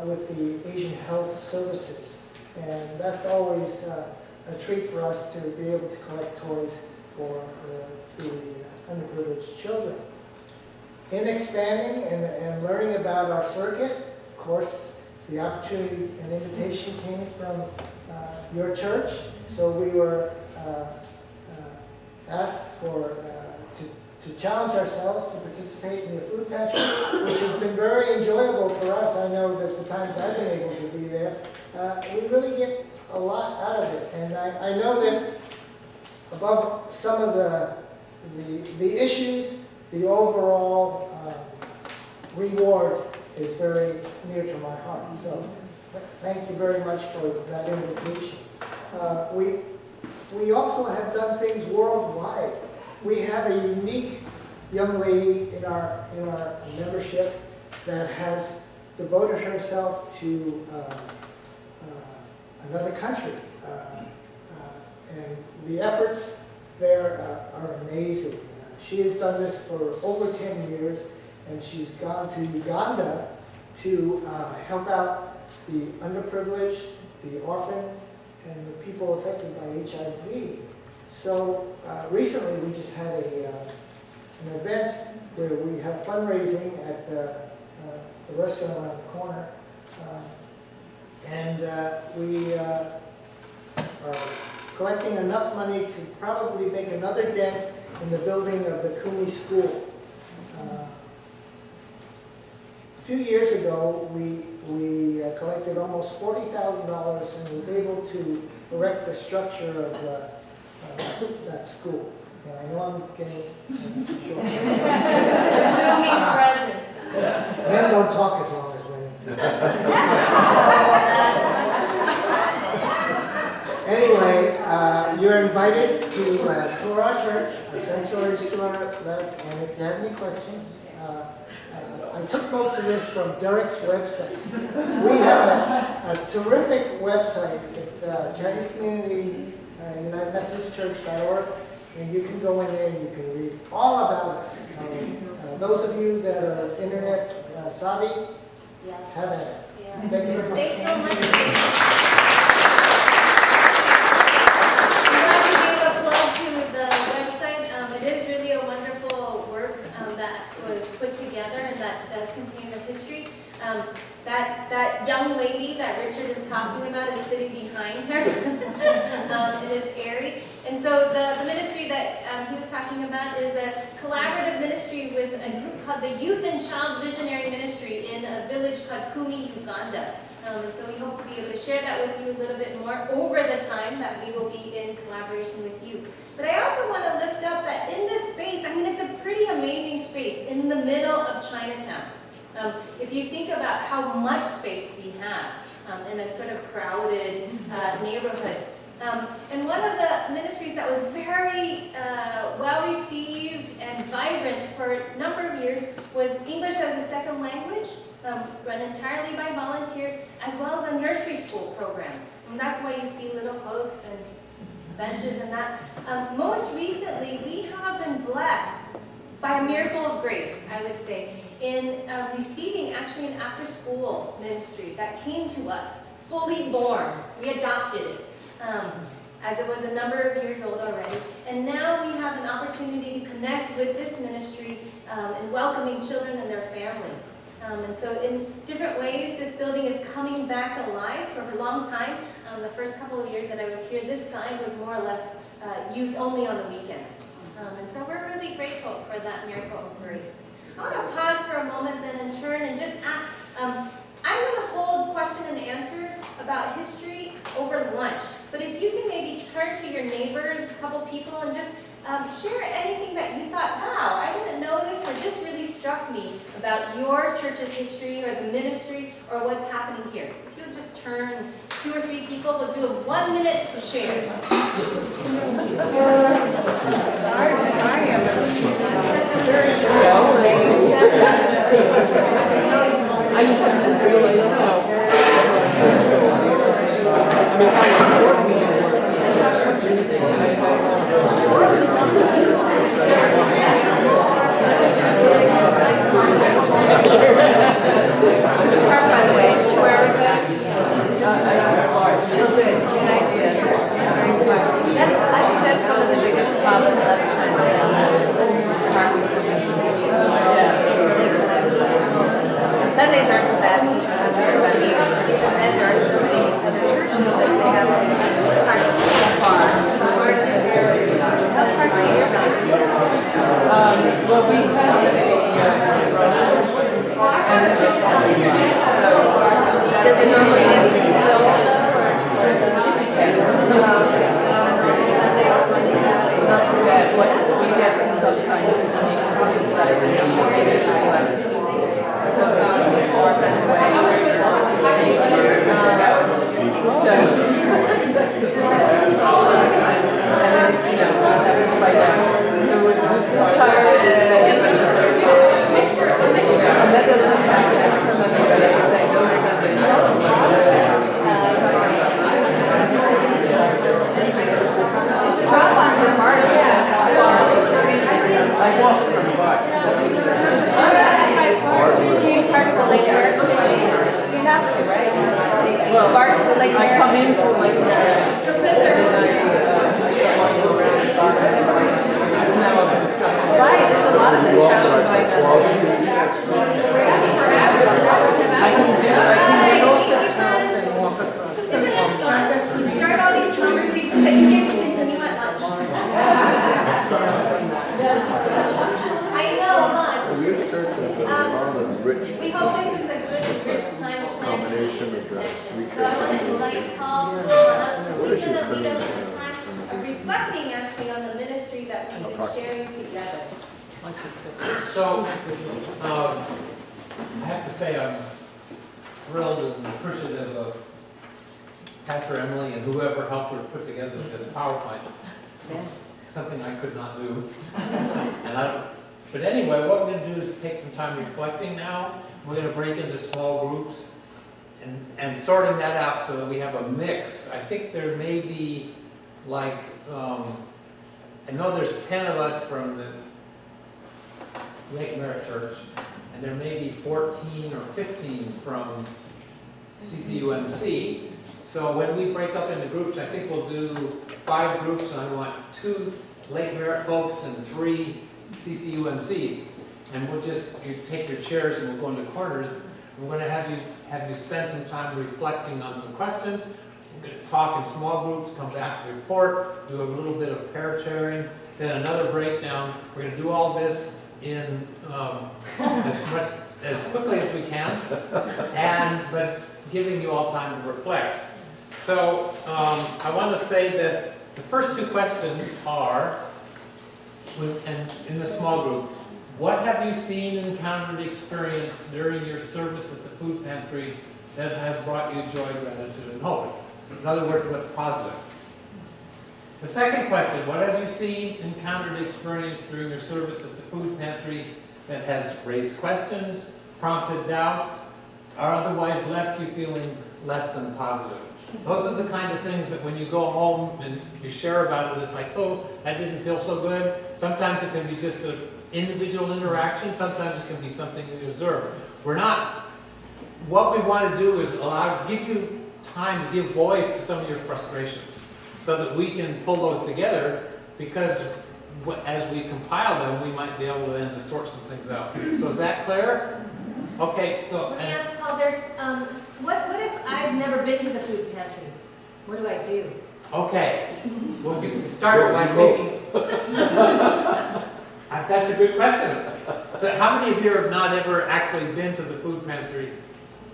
with the Asian Health Services. And that's always a treat for us to be able to collect toys for the underprivileged children. In expanding and learning about our circuit, of course, the opportunity and invitation came from your church. So we were asked to challenge ourselves to participate in the food pantry, which has been very enjoyable for us. I know that the times I've been able to be there, we really get a lot out of it. And I know that above some of the issues, the overall reward is very near to my heart. So thank you very much for that invitation. We also have done things worldwide. We have a unique young lady in our membership that has devoted herself to another country. And the efforts there are amazing. She has done this for over 10 years, and she's gone to Uganda to help out the underprivileged, the orphans, and the people affected by HIV. So recently we just had an event where we had fundraising at the restaurant around the corner. And we are collecting enough money to probably make another dent in the building of the Kumi School. A few years ago, we collected almost $40,000 and was able to erect the structure of that school. And I know I'm getting short. Looming presence. Men don't talk as long as women. Anyway, you're invited to tour our church. Our sanctuary is to our left, and if you have any questions, I took most of this from Derek's website. We have a terrific website. It's Chinese Community United Methodist Church.org, and you can go in there and you can read all about us. Those of you that are internet savvy, have at it. Yeah. Thank you very much. Thanks so much. I'm glad you gave a plug to the website. It is really a wonderful work that was put together and that does contain the history. That young lady that Richard is talking about is sitting behind her. It is Ari. And so the ministry that he was talking about is a collaborative ministry with a group called the Youth and Child Visionary Ministry in a village called Kumi, Uganda. And so we hope to be able to share that with you a little bit more over the time that we will be in collaboration with you. But I also want to lift up that in this space, I mean, it's a pretty amazing space in the middle of Chinatown. If you think about how much space we have in a sort of crowded neighborhood. And one of the ministries that was very well received and vibrant for a number of years was English as a second language, run entirely by volunteers, as well as a nursery school program. And that's why you see little folks and benches and that. Most recently, we have been blessed by a miracle of grace, I would say, in receiving actually an after-school ministry that came to us, fully born. We adopted it, as it was a number of years old already. And now we have an opportunity to connect with this ministry in welcoming children and their families. And so in different ways, this building is coming back alive. For a long time, the first couple of years that I was here, this sign was more or less used only on the weekends. And so we're really grateful for that miracle of grace. I want to pause for a moment then and turn and just ask, I'm going to hold question and answers about history over lunch. But if you can maybe turn to your neighbor, a couple people, and just share anything that you thought, wow, I didn't know this, or this really struck me about your church's history or the ministry or what's happening here. If you'll just turn 2 or 3 people, we'll do a 1-minute share. I used to realize how I think that's one of the biggest problems of China. It's parking for me. Yeah. I come into like it's now a construction. Right, there's a lot of construction going on. I can go fix roads and walk across. Isn't it fun? You start all these conversations that you get to continue at lunch. I know, huh? Your church is a lot of rich We hope this is a good, rich time to plan. combination of the three So I want to churches. invite Paul, What he's is going your to lead us current, in time of reflecting actually on the ministry that we've been sharing together. So, I have to say I'm thrilled and appreciative of Pastor Emily and whoever helped her put together this PowerPoint. Something I could not do. But anyway, what we're going to do is take some time reflecting now. We're going to break into small groups and sorting that out so that we have a mix. I think there may be like, I know there's 10 of us from the Lake Merritt Church, and there may be 14 or 15 from CCUMC. So when we break up into groups, I think we'll do 5 groups, and I want 2 Lake Merritt folks and 3 CCUMCs. And we'll just, you take your chairs and we'll go into corners. We're going to have you spend some time reflecting on some questions. We're going to talk in small groups, come back, report, do a little bit of pair chairing, then another breakdown. We're going to do all this in as quickly as we can, but giving you all time to reflect. So I want to say that the first 2 questions are, and in the small group, what have you seen, encountered, experienced during your service at the food pantry that has brought you joy, gratitude, and hope? In other words, what's positive? The second question, what have you seen, encountered, experienced during your service at the food pantry that has raised questions, prompted doubts, or otherwise left you feeling less than positive? Those are the kind of things that when you go home and you share about it, it's like, oh, that didn't feel so good. Sometimes it can be just an individual interaction. Sometimes it can be something you observe. What we want to do is give you time to give voice to some of your frustrations so that we can pull those together, because as we compile them, we might be able to then to sort some things out. So is that clear? Okay, so. Let me ask Paul, what if I've never been to the food pantry? What do I do? Okay, well, you can start by thinking. That's a good question. So how many of you have not ever actually been to the food pantry?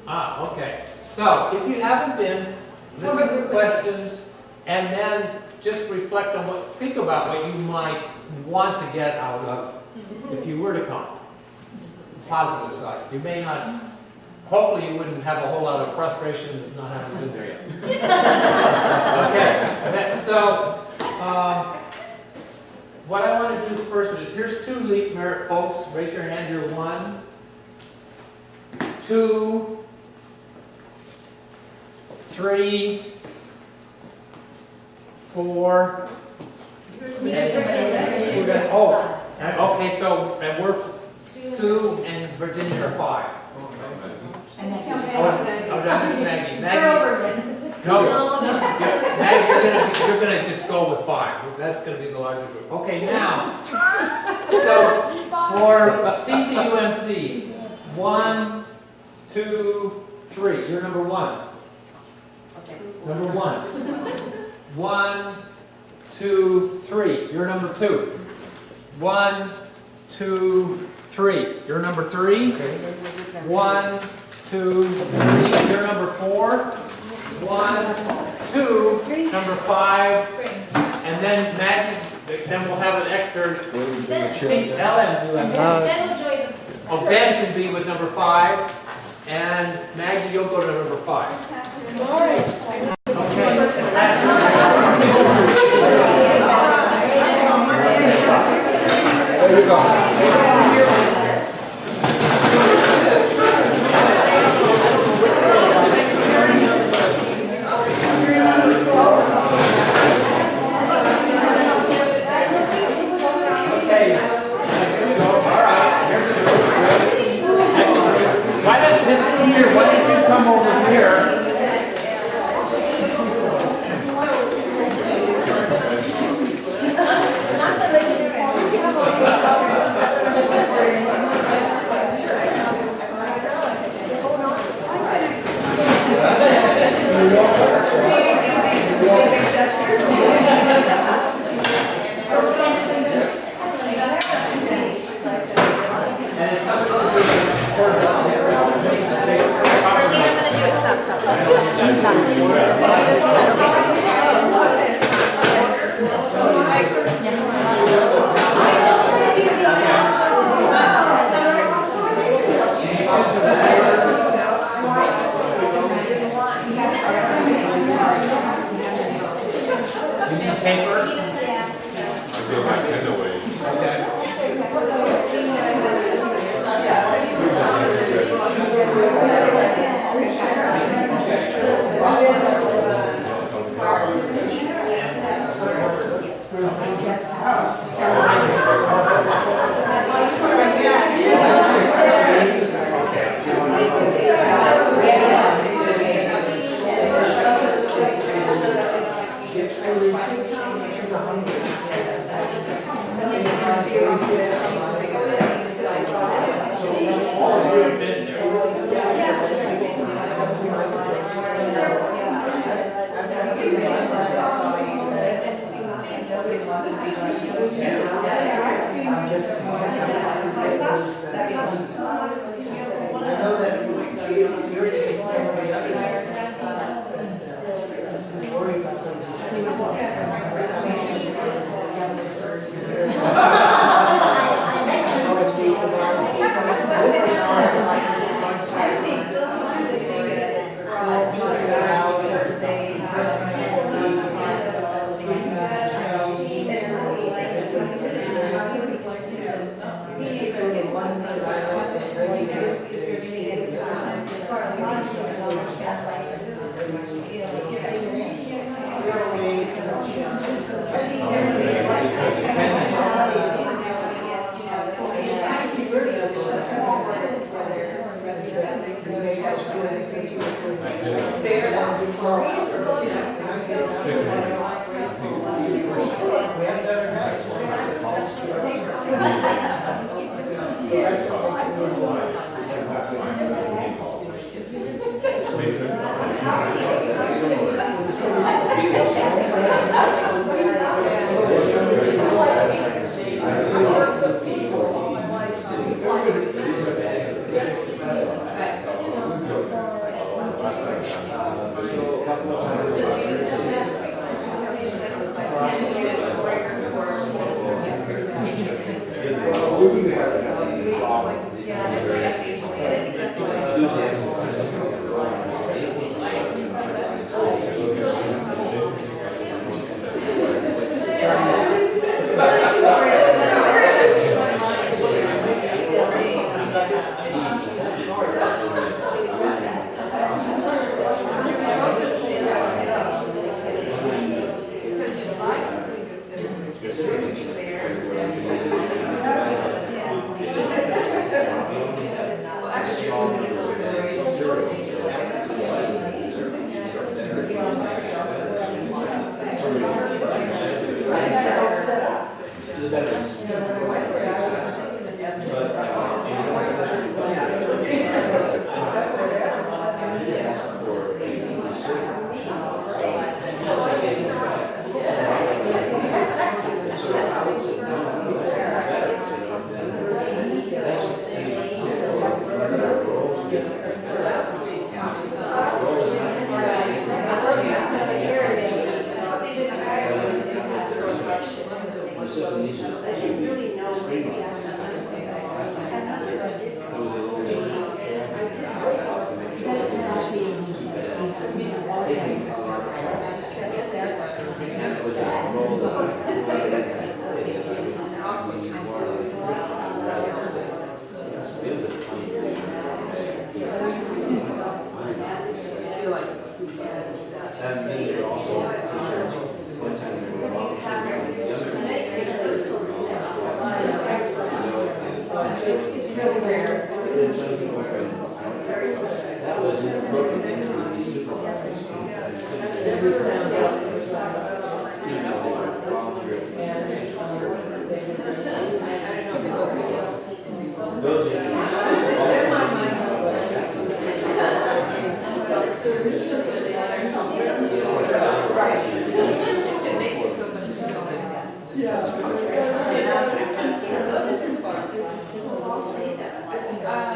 Okay. So if you haven't been, listen to the questions and then just reflect on think about what you might want to get out of if you were to come. The positive side. You may not, hopefully you wouldn't have a whole lot of frustrations not having been there yet. Okay. So what I want to do first is, here's 2 Lake Merritt folks. Raise your hand. You're 1, 2, 3, 4. Okay, so and we're Sue and Virginia are 5. Oh, that's Maggie. No, Maggie, you're gonna just go with 5. That's gonna be the larger group. Okay, now, so for CCUMCs, 1, 2, 3. You're number 1. Number 1. 1, 2, 3. You're number 2. 1, 2, 3. You're number 3. 1, 2, 3. You're number 4. 1, 2. Number 5. And then Maggie. Then we'll have an extra. LMUMC. Ben will join them. Oh, Ben can be with number 5. And Maggie, you'll go to number 5. All right. Okay. There you go. Why don't you come over here? Marlene, I'm gonna do it. Stop, stop, stop. Stop. You need paper? I feel like pen away.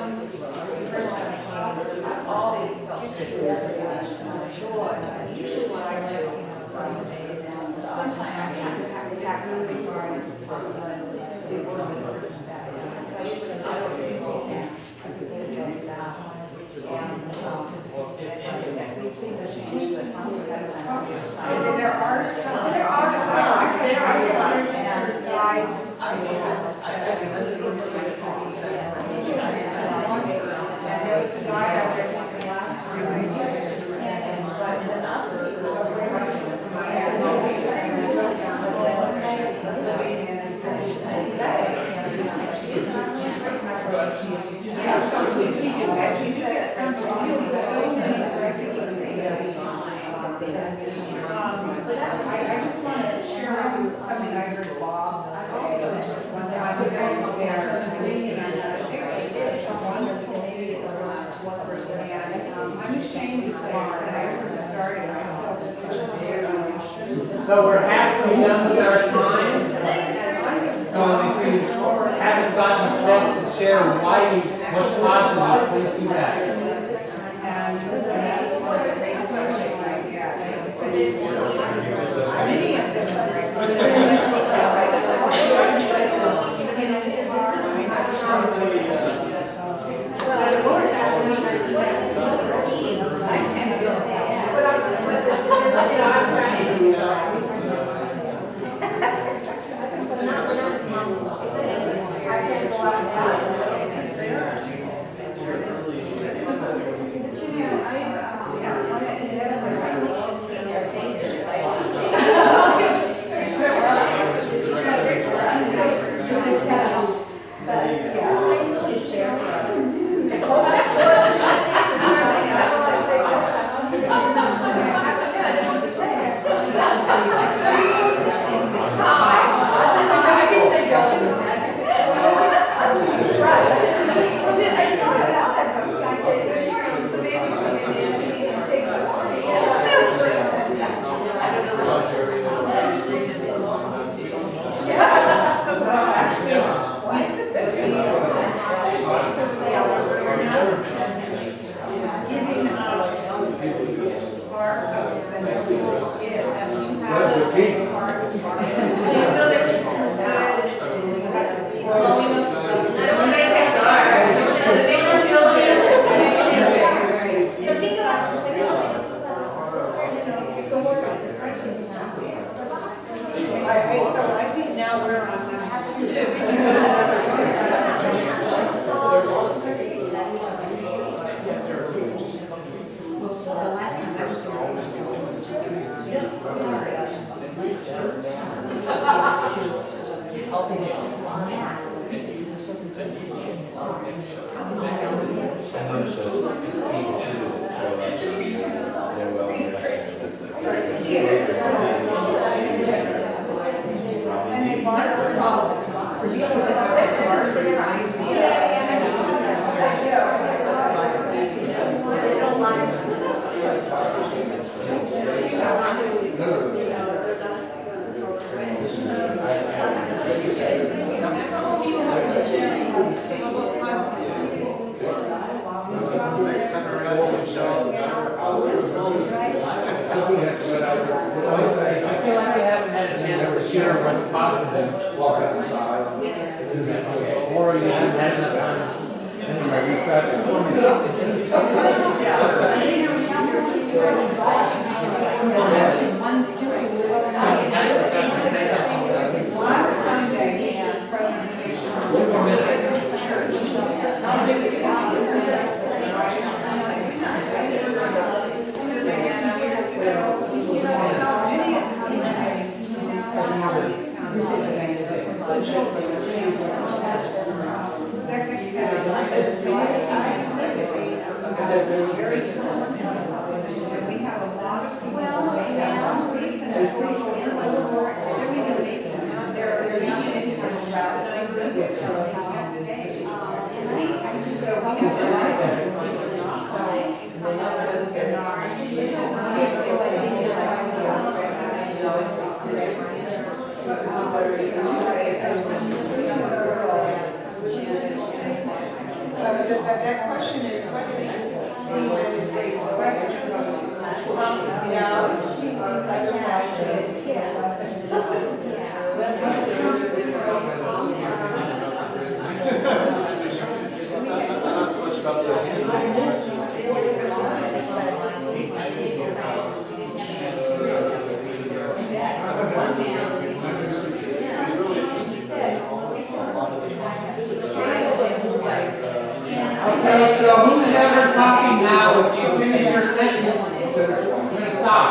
I've always felt joy. Usually what I do is sometimes I have to have the activity for it. So I usually sit over the table and I can get the things out. And things have changed, but I'm ahead of time. There are some. And there was a guy out there talking last time, but then other people are living I just want to share something I heard Bob say. One time I was there, singing and it's so wonderful. Maybe it was one person, and I'm ashamed to say that I first started, I felt just so big. So we're halfway done with our time. So if you haven't gotten a chance to share why you was positive, please do that. And that's one of the great questions I get. Many of them Does that that question is, what do you see as raised questions from doubts, otherwise Not so much about the Okay, so who's ever talking now? If you finish your sentence, you're gonna stop.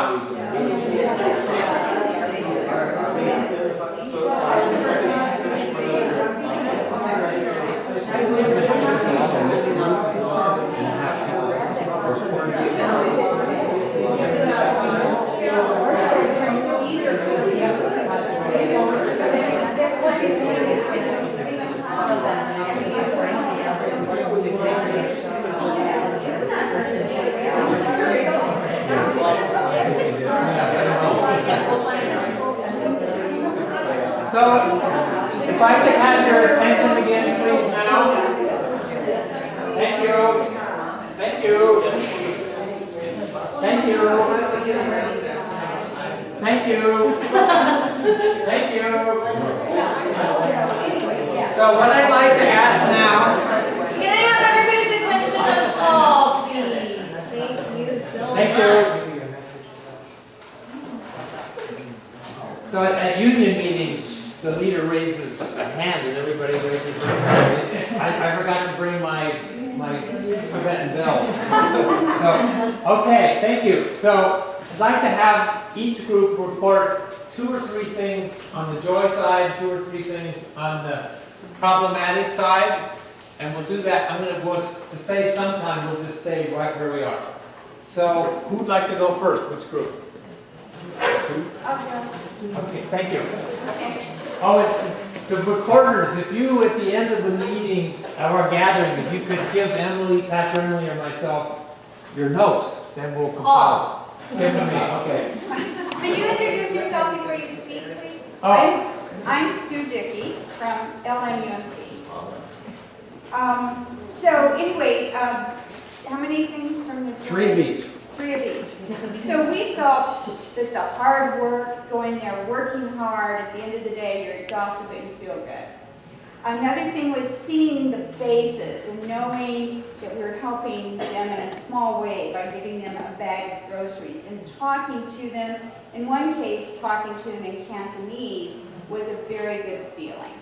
So, if I could have your attention again, please, now. Thank you. Thank you. Thank you. Thank you. Thank you. So what I'd like to ask now. Can I have everybody's attention on the call, please? Thank you so much. Thank you. So at union meetings, the leader raises a hand and everybody raises their hand. I forgot to bring my Tibetan bell. So, okay, thank you. So I'd like to have each group report 2 or 3 things on the joy side, 2 or 3 things on the problematic side, and we'll do that. I'm going to go to save some time. We'll just stay right where we are. So who'd like to go first? Which group? Okay, thank you. Oh, the recorders, if you, at the end of the meeting, our gathering, if you could give Emily, Pastor Emily, or myself your notes, then we'll compile. Give them to me, okay. Could you introduce yourself before you speak, please? Oh, I'm Sue Dickey from LMUMC. So anyway, how many things from the 3 of each. 3 of each. So we felt that the hard work, going there, working hard, at the end of the day, you're exhausted, but you feel good. Another thing was seeing the faces and knowing that we were helping them in a small way by giving them a bag of groceries and talking to them. In one case, talking to them in Cantonese was a very good feeling.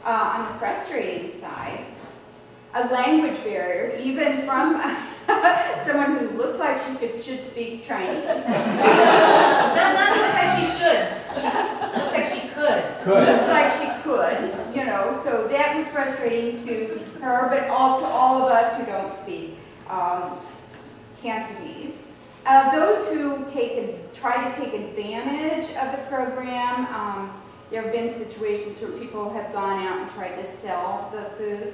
On the frustrating side, a language barrier, even from someone who looks like she should speak Chinese. Not looks like she should. Looks like she could. Looks like she could, you know, so that was frustrating to her, but to all of us who don't speak Cantonese. Those who try to take advantage of the program, there have been situations where people have gone out and tried to sell the food.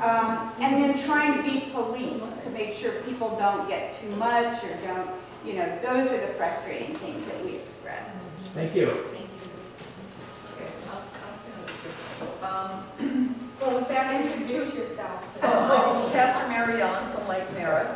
And then trying to be police to make sure people don't get too much or don't, you know, those are the frustrating things that we express. Thank you. Well, the fact Introduce yourself. I'm Pastor Merritt from Lake Merritt.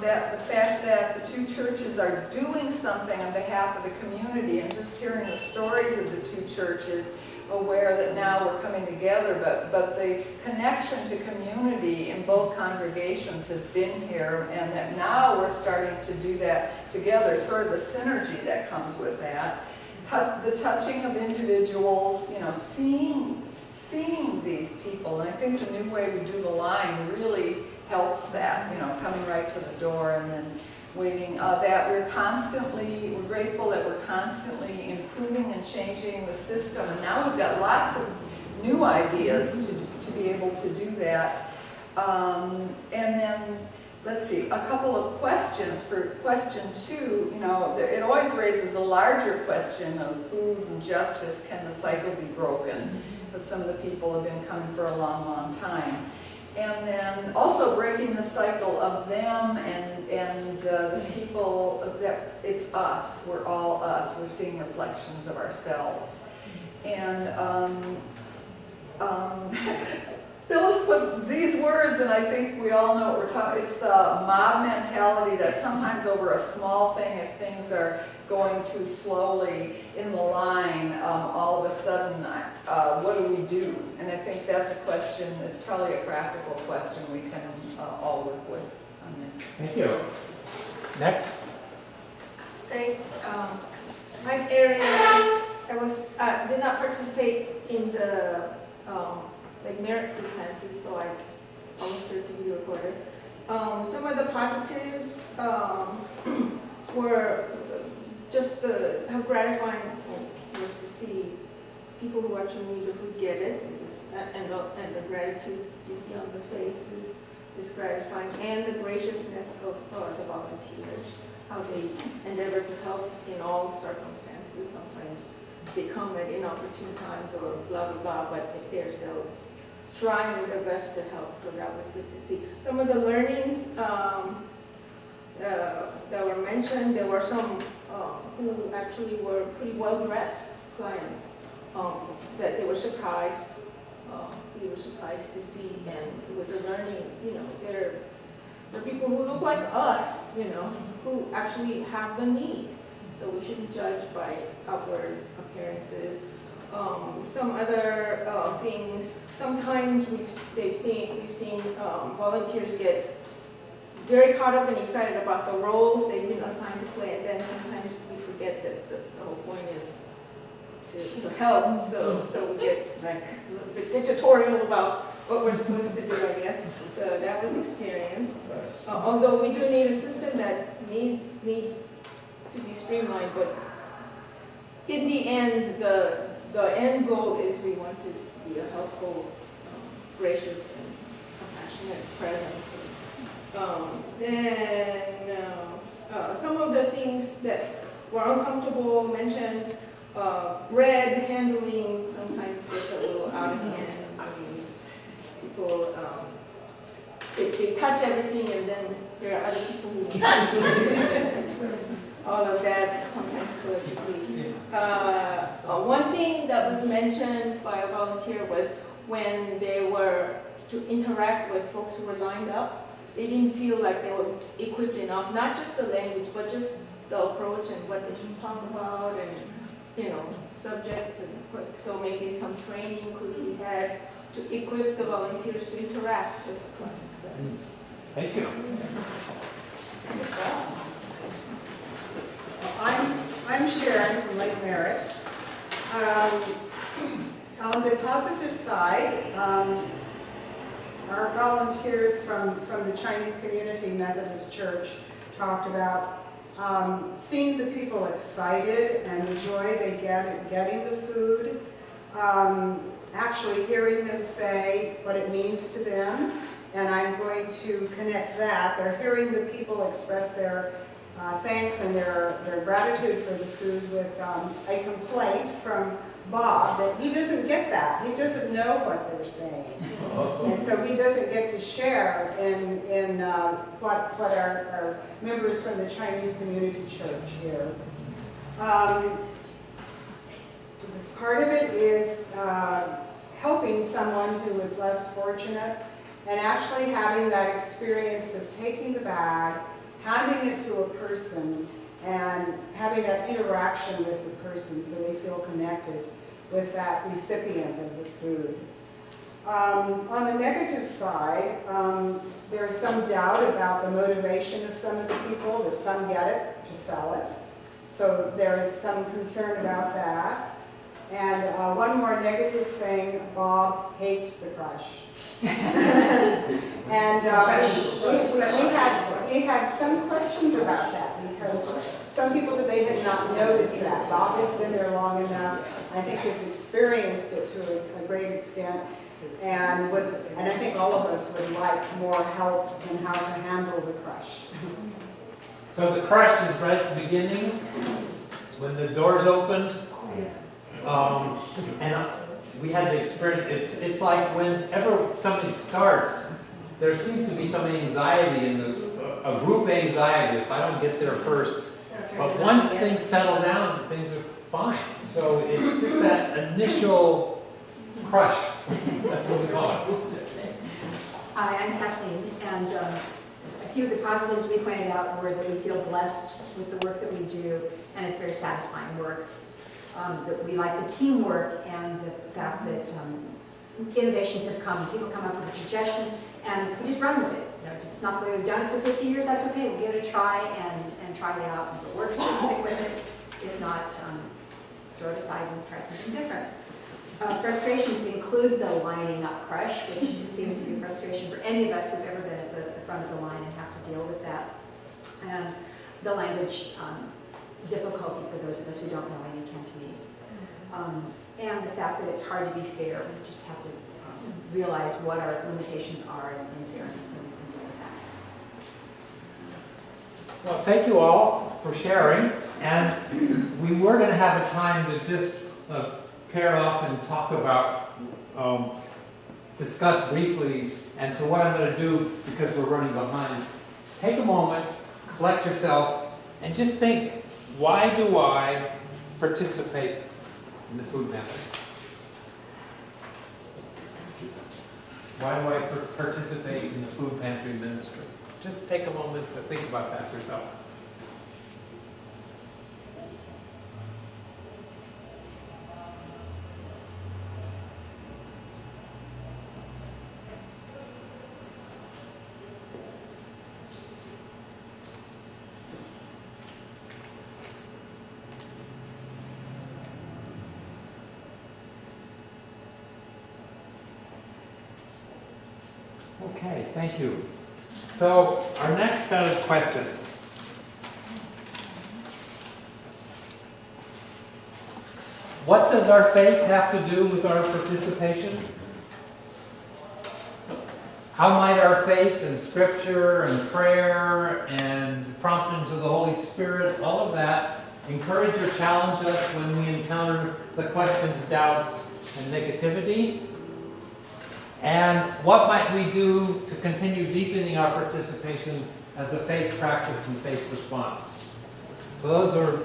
That the fact that the 2 churches are doing something on behalf of the community, and just hearing the stories of the 2 churches, aware that now we're coming together, but the connection to community in both congregations has been here, and that now we're starting to do that together, sort of the synergy that comes with that. The touching of individuals, you know, seeing these people, and I think the new way we do the line really helps that, you know, coming right to the door and then waiting. That we're grateful that we're constantly improving and changing the system, and now we've got lots of new ideas to be able to do that. And then, let's see, a couple of questions for question 2. You know, it always raises a larger question of food and justice. Can the cycle be broken? Because some of the people have been coming for a long, long time. And then also breaking the cycle of them and the people that it's us. We're all us. We're seeing reflections of ourselves. And Phyllis put these words, and I think we all know what we're talking. It's the mob mentality that sometimes over a small thing, if things are going too slowly in the line, all of a sudden, what do we do? And I think that's a question. It's probably a practical question we can all work with. Thank you. Next. My area, did not participate in the Merritt food pantry, so I volunteered to be recorded. Some of the positives were just how gratifying it was to see people who actually need the food get it, and the gratitude you see on the faces is gratifying, and the graciousness of the volunteers, how they endeavor to help in all circumstances. Sometimes they come at inopportune times or blah, blah, blah, but if they're still trying their best to help, so that was good to see. Some of the learnings that were mentioned, there were some who actually were pretty well-dressed clients, that they were surprised. We were surprised to see, and it was a learning, there are people who look like us, who actually have the need. So we shouldn't judge by outward appearances. Some other things, sometimes we've seen volunteers get very caught up and excited about the roles they've been assigned to play, and then sometimes we forget that the whole point is to help. So we get like a little bit dictatorial about what we're supposed to do, I guess. So that was experienced. Although we do need a system that needs to be streamlined, but in the end, the end goal is we want to be a helpful, gracious, and compassionate presence. Some of the things that were uncomfortable mentioned, bread handling sometimes gets a little out of hand. People, they touch everything, and then there are other people who all of that sometimes politically. One thing that was mentioned by a volunteer was when they were to interact with folks who were lined up, they didn't feel like they were equipped enough, not just the language, but just the approach and what they should talk about, and subjects, and so maybe some training could be had to equip the volunteers to interact with the clients. Thank you. I'm Sharon from Lake Merritt. On the positive side, our volunteers from the Chinese Community Methodist Church talked about seeing the people excited and the joy they get at getting the food, actually hearing them say what it means to them, and I'm going to connect that. They're hearing the people express their thanks and their gratitude for the food with a complaint from Bob that he doesn't get that. He doesn't know what they're saying. And so he doesn't get to share in what our members from the Chinese Community Church hear. Part of it is helping someone who is less fortunate and actually having that experience of taking the bag, handing it to a person, and having that interaction with the person so they feel connected with that recipient of the food. On the negative side, there's some doubt about the motivation of some of the people, that some get it to sell it. So there's some concern about that. And one more negative thing, Bob hates the crush. And we had some questions about that, because some people said they had not noticed that. Bob has been there long enough. I think has experienced it to a great extent, and I think all of us would like more help in how to handle the crush. So the crush is right at the beginning, when the doors opened. And we had the experience, it's like whenever something starts, there seems to be some anxiety a group anxiety if I don't get there first. But once things settle down, things are fine. So it's just that initial crush. That's what we call it. Hi, I'm Kathleen, and a few of the positives we pointed out were that we feel blessed with the work that we do, and it's very satisfying work. That we like the teamwork and the fact that innovations have come. People come up with a suggestion, and we just run with it. You know, it's not the way we've done it for 50 years, that's okay. We'll give it a try and try it out. If it works, we'll stick with it. If not, throw it aside and try something different. Frustrations include the lining up crush, which seems to be a frustration for any of us who've ever been at the front of the line and have to deal with that. And the language difficulty for those of us who don't know any Cantonese. And the fact that it's hard to be fair. We just have to realize what our limitations are in fairness and deal with that. Well, thank you all for sharing. And we were going to have a time to just pair off and talk about, discuss briefly. And so what I'm going to do, because we're running behind, take a moment, collect yourself, and just think, why do I participate in the food pantry? Why do I participate in the food pantry ministry? Just take a moment to think about that yourself. Okay, thank you. So our next set of questions. What does our faith have to do with our participation? How might our faith in Scripture and prayer and promptings of the Holy Spirit, all of that, encourage or challenge us when we encounter the questions, doubts, and negativity? And what might we do to continue deepening our participation as a faith practice and faith response? So those are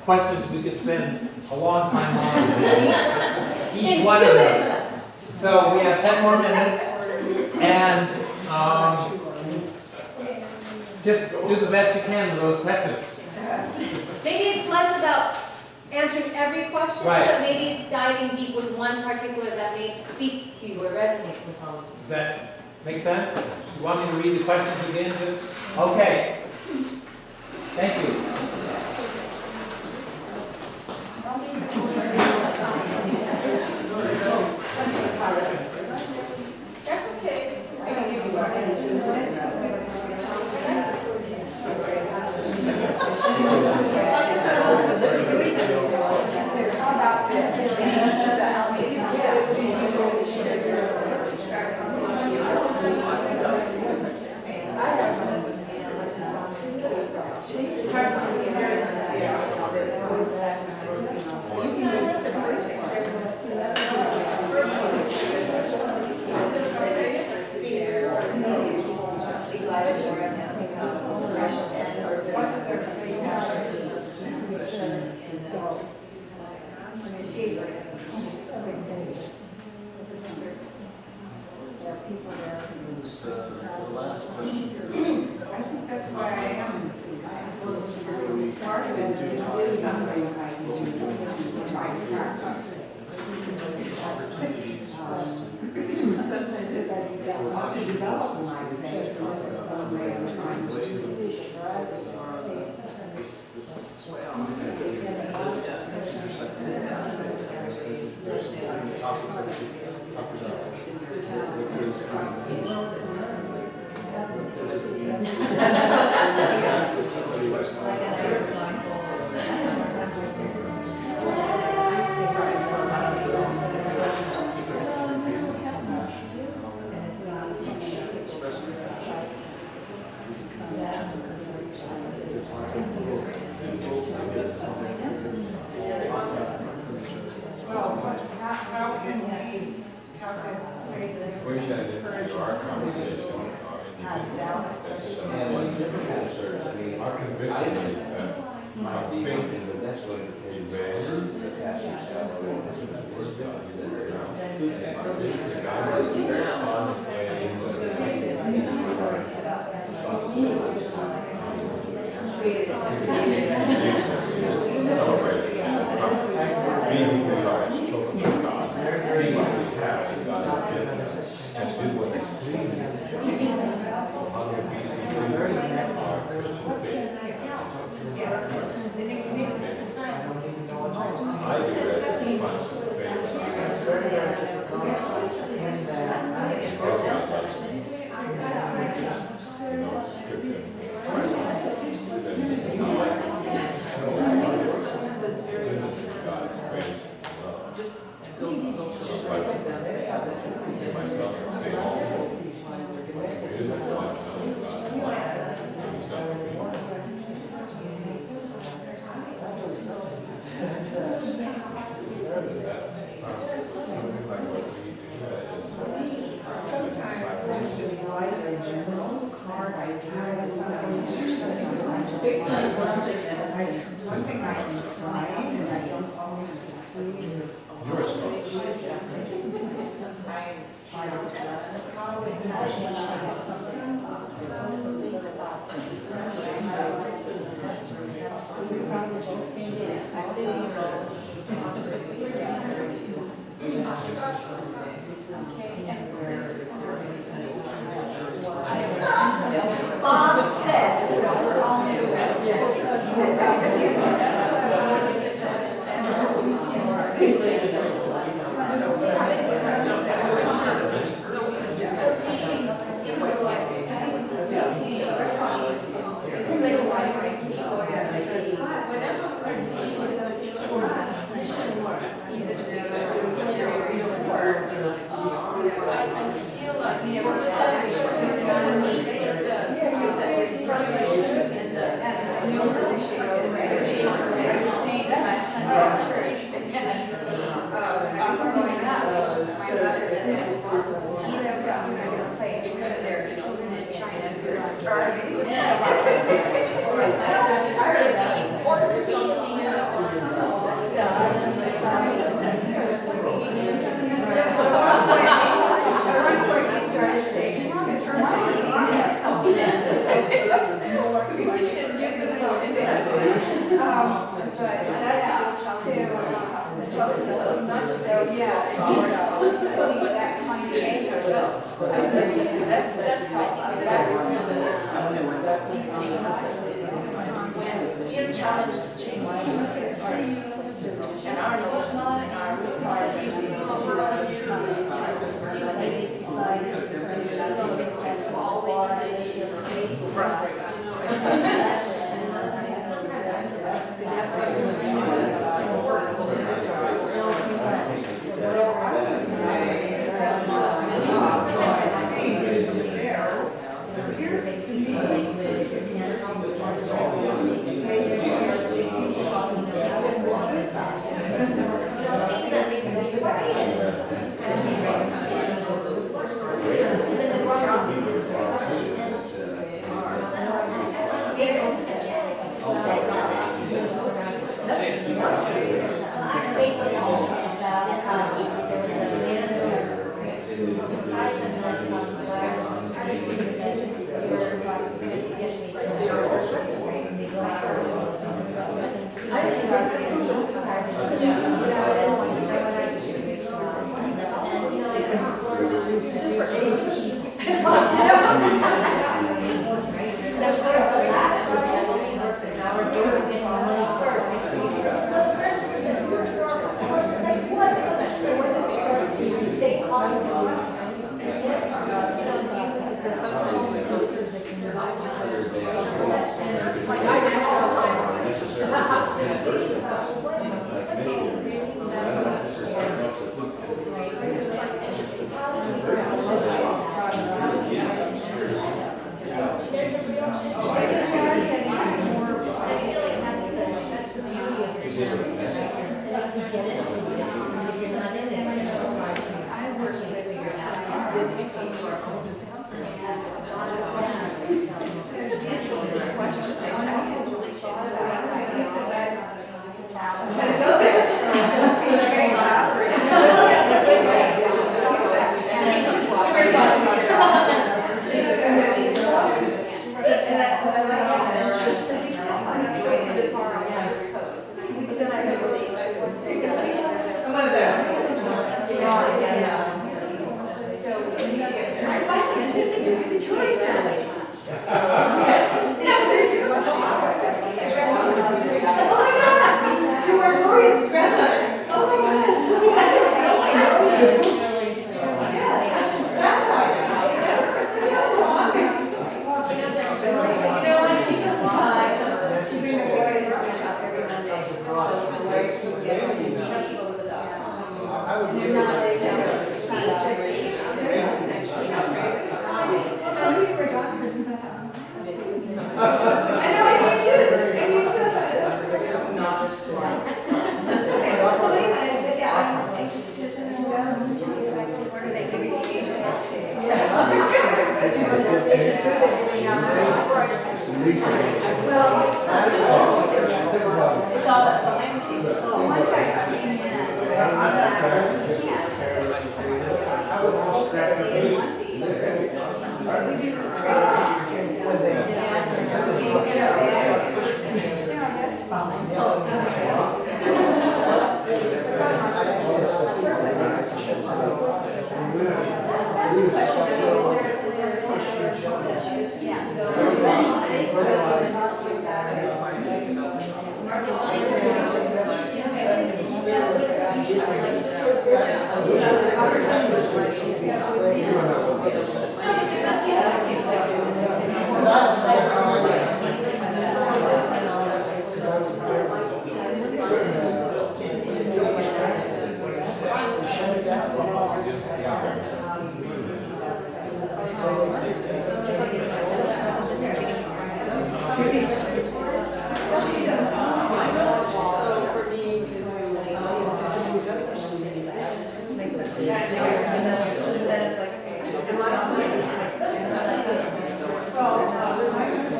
questions we could spend a long time on. Each one of them. So we have 10 more minutes, and just do the best you can with those questions. Maybe it's less about answering every question, Right. but maybe it's diving deep with one particular that may speak to you or resonate with all of you. Does that make sense? You want me to read the questions again? Just okay. Thank you. That's okay. Our conviction is that My faith in the next one is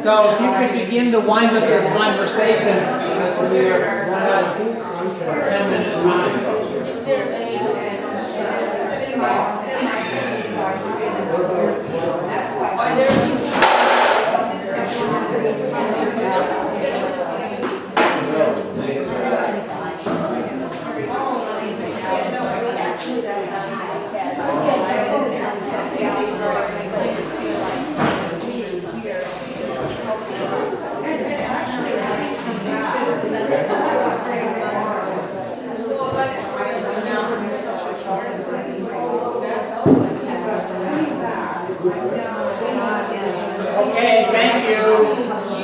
So if you could begin to wind up your conversation, because we are running out of 10 minutes time. Okay, thank you.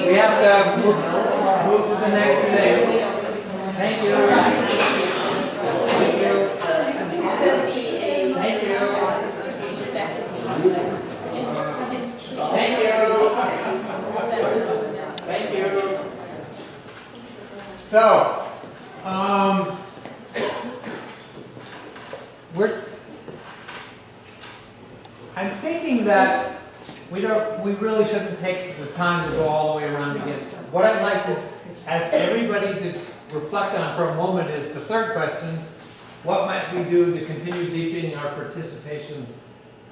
We have to move to the next thing. Thank you. Thank you. Thank you. Thank you. Thank you. So, I'm thinking that we really shouldn't take the time to go all the way around again. What I'd like to ask everybody to reflect on for a moment is the third question: what might we do to continue deepening our participation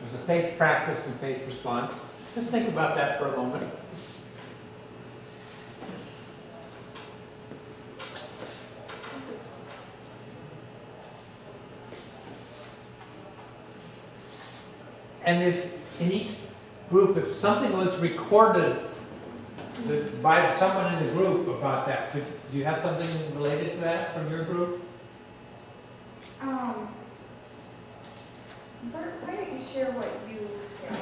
as a faith practice and faith response? Just think about that for a moment. And if in each group, if something was recorded by someone in the group about that, do you have something related to that from your group? Bert, why don't you share what you said?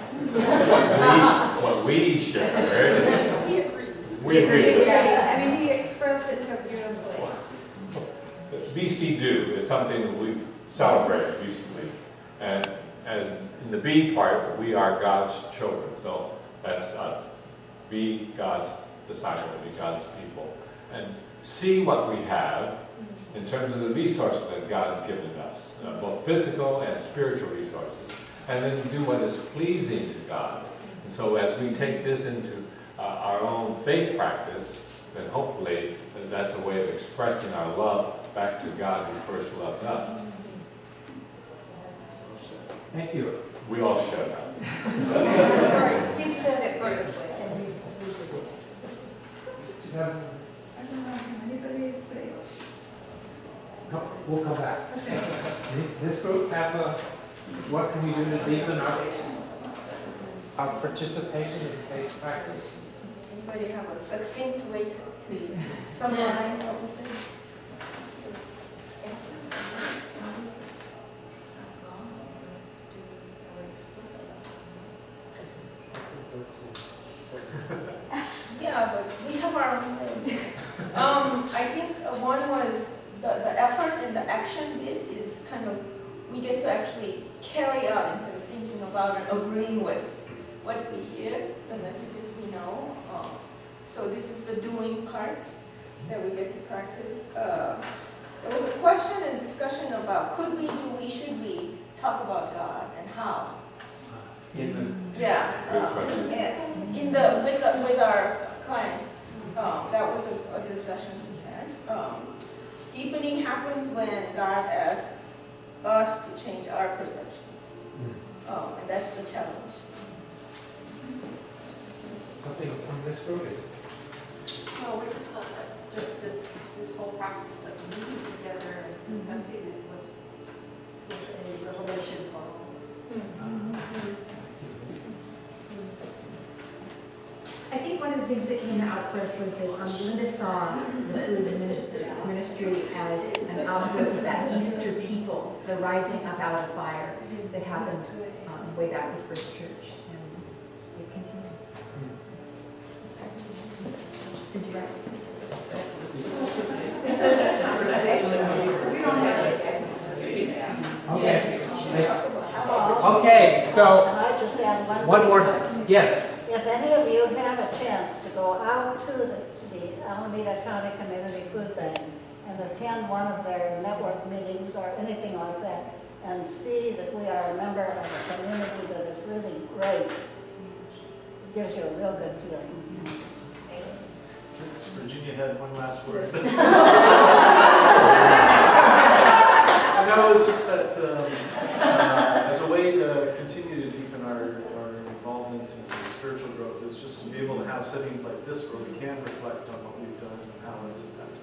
What we shared. He agreed. We agreed. Yeah, I mean, he expressed it so beautifully. BC Do is something that we've celebrated recently. And as in the B part, we are God's children. So that's us. Be God's disciple, be God's people. And see what we have in terms of the resources that God's given us, both physical and spiritual resources. And then do what is pleasing to God. And so as we take this into our own faith practice, then hopefully that's a way of expressing our love back to God who first loved us. Thank you. We all showed up. He said it beautifully. I don't know if anybody is saying. We'll come back. Okay. This group have what can we do to deepen our participation as a faith practice? Anybody have a succinct way to summarize everything? Yeah, but we have our own thing. I think one was the effort and the action bit is kind of, we get to actually carry out instead of thinking about and agreeing with what we hear, the messages parts that we get to practice. There was a question and discussion about could we, do we, should we talk about God and how? Yeah, Good question. and with our clients, that was a discussion we had. Deepening happens when God asks us to change our perceptions, and that's the challenge. Something from this group? Well, we just thought that just this whole practice of meeting together and discussing it was a revelation for all of us. I think one of the things that came out first was that Linda saw the food ministry as an outgrowth of that Easter people, the rising up out of fire that happened way back with First Church, and it continues. Okay. Okay, so I just have one more, yes. If any of you have a chance to go out to the Alameda County Community Food Bank and attend one of their network meetings or anything like that, and see that we are a member of a community that is really great, it gives you a real good feeling. Since Virginia had one last word. No, it's just that as a way to continue to deepen our involvement in spiritual growth is just to be able to have settings like this where we can reflect on what we've done and how it's impacted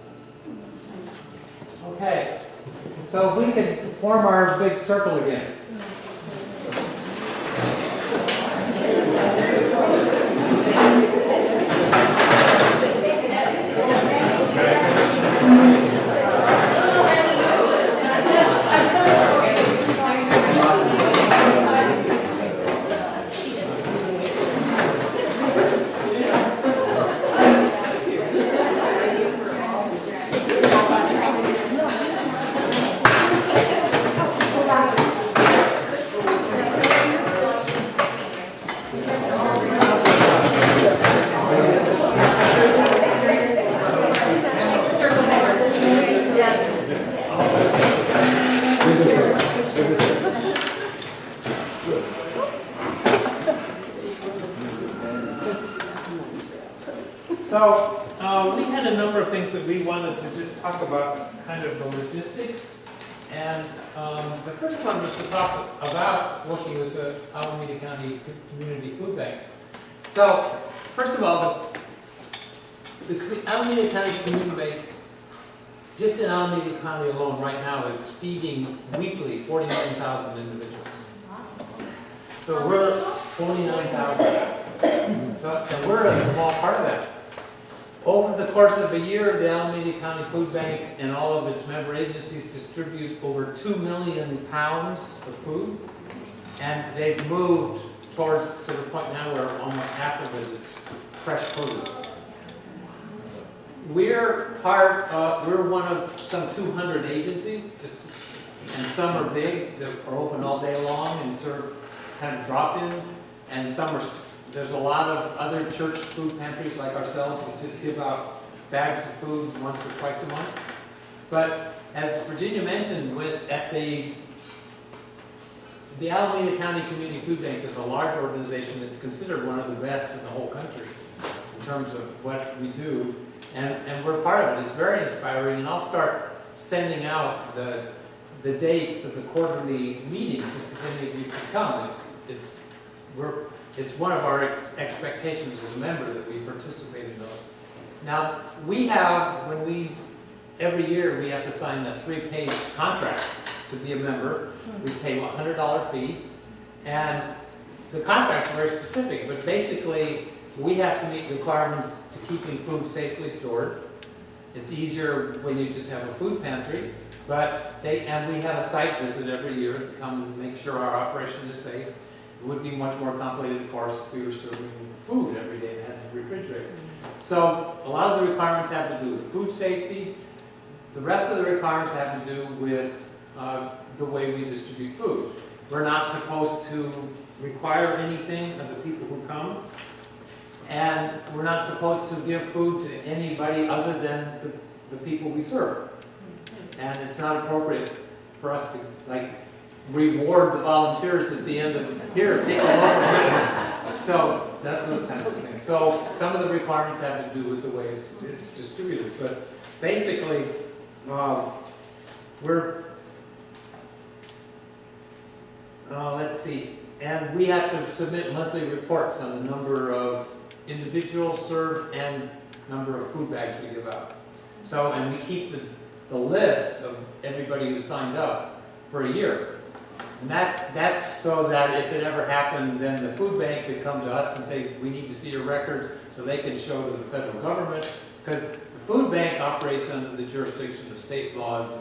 us. Okay, so if we could form our big circle again. So we had a number of things that we wanted to just talk about, kind of the logistics. And the first one was to talk about working with the Alameda County Community Food Bank. So first of all, the Alameda County Community Bank, just in Alameda County alone right now, is feeding weekly 49,000 individuals. So we're 49,000. And we're a small part of that. Over the course of a year, the Alameda County Food Bank and all of its member agencies distribute over 2 million pounds of food. And they've moved to the point now where almost half of it is fresh produce. We're one of some 200 agencies, and some are big, that are open all day long and serve kind of drop-in, and there's a lot of other church food pantries like ourselves that just give out bags of food once or twice a month. But as Virginia mentioned, at the Alameda County Community Food Bank is a large organization that's considered one of the best in the whole country in terms of what we do. And we're part of it. It's very inspiring, and I'll start sending out the dates of the quarterly meetings just if any of you can come. It's one of our expectations as a member that we participate in those. Now, every year we have to sign a 3-page contract to be a member. We pay a $100 fee, and the contract's very specific, but basically we have to meet requirements to keeping food safely stored. It's easier when you just have a food pantry, and we have a site visit every year to come and make sure our operation is safe. It would be much more complicated, of course, if we were serving food every day and had to refrigerate. So a lot of the requirements have to do with food safety. The rest of the requirements have to do with the way we distribute food. We're not supposed to require anything of the people who come. And we're not supposed to give food to anybody other than the people we serve. And it's not appropriate for us to like reward the volunteers at the end of here, take a look. So those kinds of things. So some of the requirements have to do with the way it's distributed. But basically, let's see, and we have to submit monthly reports on the number of individuals served and number of food bags we give out. So, and we keep the list of everybody who signed up for a year. And that's so that if it ever happened, then the food bank could come to us and say, we need to see your records so they can show to the federal government, because the food bank operates under the jurisdiction of state laws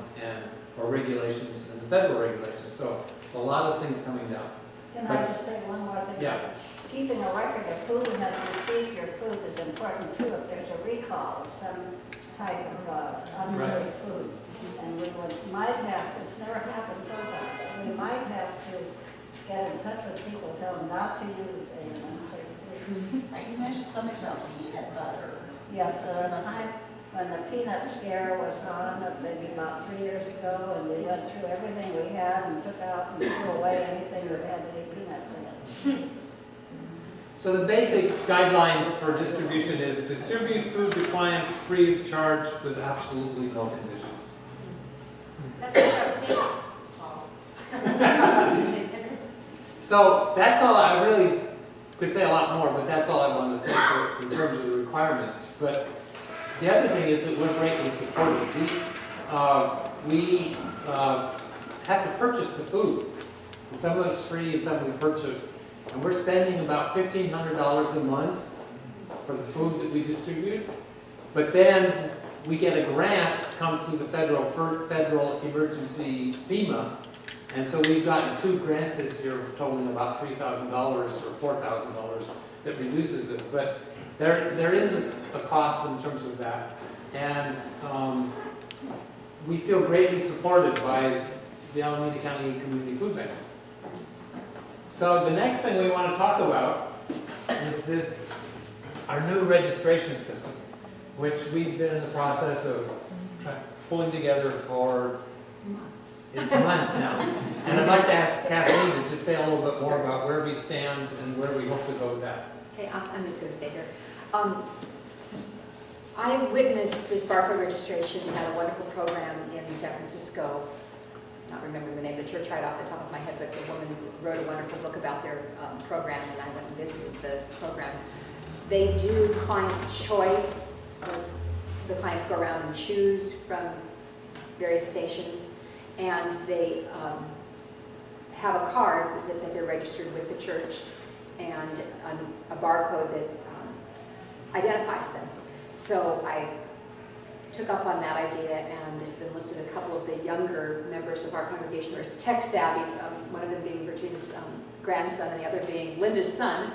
or regulations and the federal regulations. So a lot of things coming down. Can I just say one more thing? Yeah. Keeping a record of who has received your food is important too. If there's a recall of some type of unsafe food, and we might have, it's never happened so far, but we might have to get in touch with people, tell them not to use an unsafe food. You mentioned something about peanut butter. Yes, when the peanut scare was on, maybe about 3 years ago, and we went through everything we had and took out and threw away anything that had any peanuts in it. So the basic guideline for distribution is distribute food to clients free of charge with absolutely no conditions. That's our favorite. So that's all. I really could say a lot more, but that's all I wanted to say in terms of the requirements. But the other thing is that we're greatly supported. We have to purchase the food. And some of it's free and some we purchase. And we're spending about $1,500 a month for the food that we distribute. But then we get a grant that comes through the federal emergency FEMA. And so we've gotten 2 grants this year totaling about $3,000 or $4,000 that reduces it. But there is a cost in terms of that. And we feel greatly supported by the Alameda County Community Food Bank. So the next thing we want to talk about is our new registration system, which we've been in the process of pulling together for months now. And I'd like to ask Kathleen to just say a little bit more about where we stand and where we hope to go with that. Okay, I'm just going to stay here. I witnessed this barcode registration. We had a wonderful program in San Francisco. Not remembering the name of the church right off the top of my head, but the woman wrote a wonderful book about their program, and I went and visited the program. They do client choice. The clients go around and choose from various stations, and they have a card that they're registered with the church and a barcode that identifies them. So I took up on that idea and enlisted a couple of the younger members of our congregation who are tech savvy, one of them being Virginia's grandson and the other being Linda's son,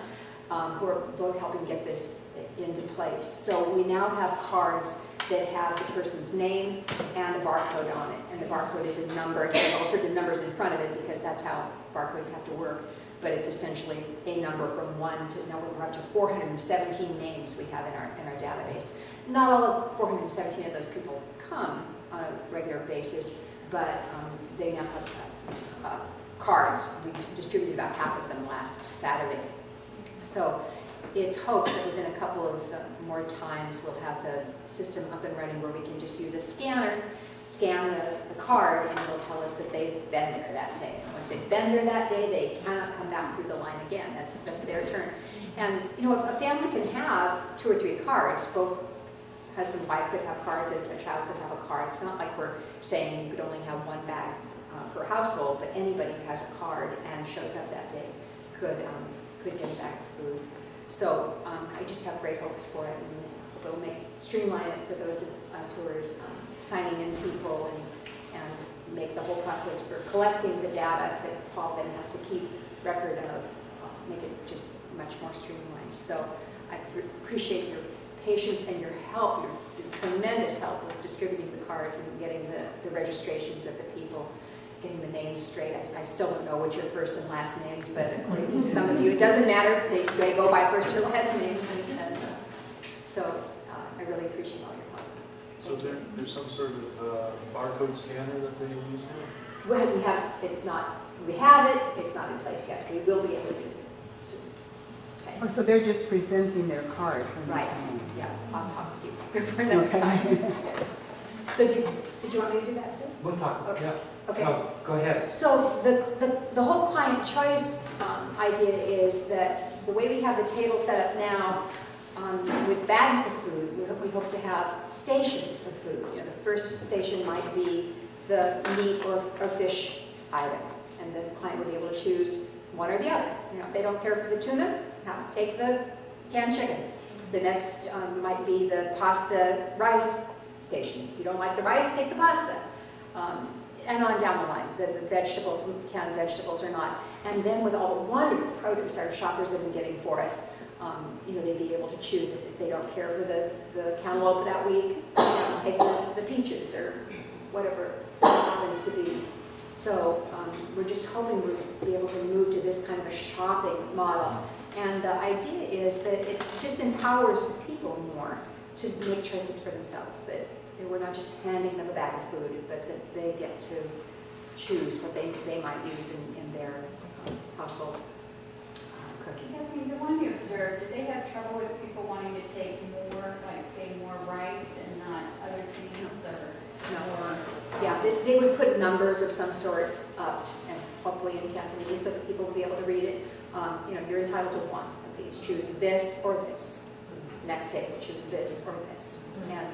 who are both helping get this into place. So we now have cards that have the person's name and a barcode on it. And the barcode is a number, and there's all sorts of numbers in front of it because that's how barcodes have to work. But it's essentially a number from 1 to, now we're up to 417 names we have in our database. Not all of 417 of those people come on a regular basis, but they now have cards. We distributed about half of them last Saturday. So it's hoped that within a couple of more times we'll have the system up and running where we can just use a scanner, scan the card, and it'll tell us that they've been there that day. And once they've been there that day, they cannot come back through the line again. That's their turn. And you know, if a family can have 2 or 3 cards, both husband and wife could have cards, and a child could have a card. It's not like we're saying you could only have 1 bag per household, but anybody who has a card and shows up that day could get a bag of food. So I just have great hopes for it, and we'll streamline it for those of us who are signing in people and make the whole process for collecting the data that Paul then has to keep record of, make it just much more streamlined. So I appreciate your patience and your help, your tremendous help with distributing the cards and getting the registrations of the people, getting the names straight. I still don't know what your first and last names, but according to some of you, it doesn't matter. They go by first or last names, and barcode scanner that they use here? Well, we have it, it's not in place yet. We will be able to use it soon. Okay. Oh, so they're just presenting their card when they Right, come in. yeah, I'll talk with you for next time. Okay. So did you want me to do that too? We'll talk, Okay. yeah. Okay. So, go ahead. So the whole client choice idea is that the way we have the table set up now with bags of food, we hope to have stations of food. You know, the first station might be the meat or fish item, and the client would be able to choose one or the other. You know, if they don't care for the tuna, take the canned chicken. The next might be the pasta rice station. If you don't like the rice, take the pasta. And on down the line, the vegetables, canned vegetables or not. And then with all the wonderful produce our shoppers have been getting for us, you know, they'd be able to choose if they don't care for the cantaloupe that week, take the peaches or whatever it happens to be. So we're just hoping we'll be able to move to this kind of a shopping model. And the idea is that it just empowers the people more to make choices for themselves, that we're not just handing them a bag of food, but that they get to choose what they might use in their household cooking. Kathleen, the one you observed, did they have trouble with people wanting to take more, like say more rice and not other things, or more? Yeah, they would put numbers of some sort up, and hopefully in Cantonese, so that people will be able to read it. You know, you're entitled to one of these. Choose this or this. Next table, choose this or this. And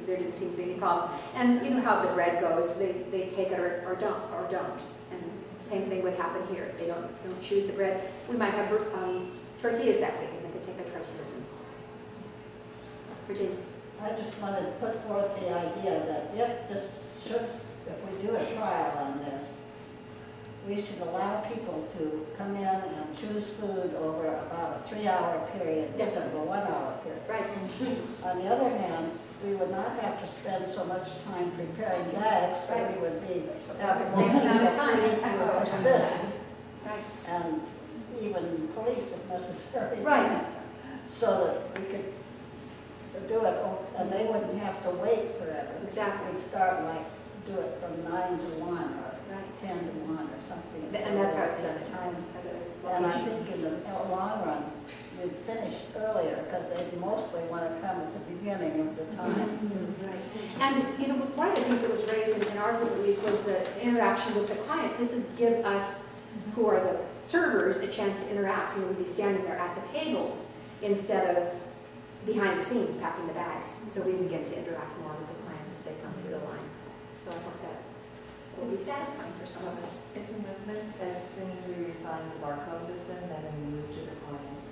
there didn't seem to be any problem. And you know how the bread goes, they take it or don't. And same thing would happen here. If they don't choose the bread, we might have tortillas that week, and they could take the tortillas instead. Virginia? I just wanted to put forth the idea that if we do a trial on this, we should allow people to come in and choose food over about a 3-hour period instead of a 1-hour period. Right. On the other hand, we would not have to spend so much time preparing bags, so we would be having Same amount of time. to assist, Right. and even police if necessary. Right. So that we could do it, and they wouldn't have to wait forever. Exactly. We'd start do it from 9 to 1 or 10 to 1 or something. And that's how it's done. Time. And I think in the long run, you'd finish earlier because they mostly want to come at the beginning of the time. Right. And you know, one of the things that was raised in our group at least was the interaction with the clients. This would give us, who are the servers, a chance to interact. You know, we'd be standing there at the tables instead of behind the scenes packing the bags. So we begin to interact more with the clients as they come through the line. So I hope that will be satisfying for some of us. Is the movement as soon as we refine the barcode system, then we move to the clients?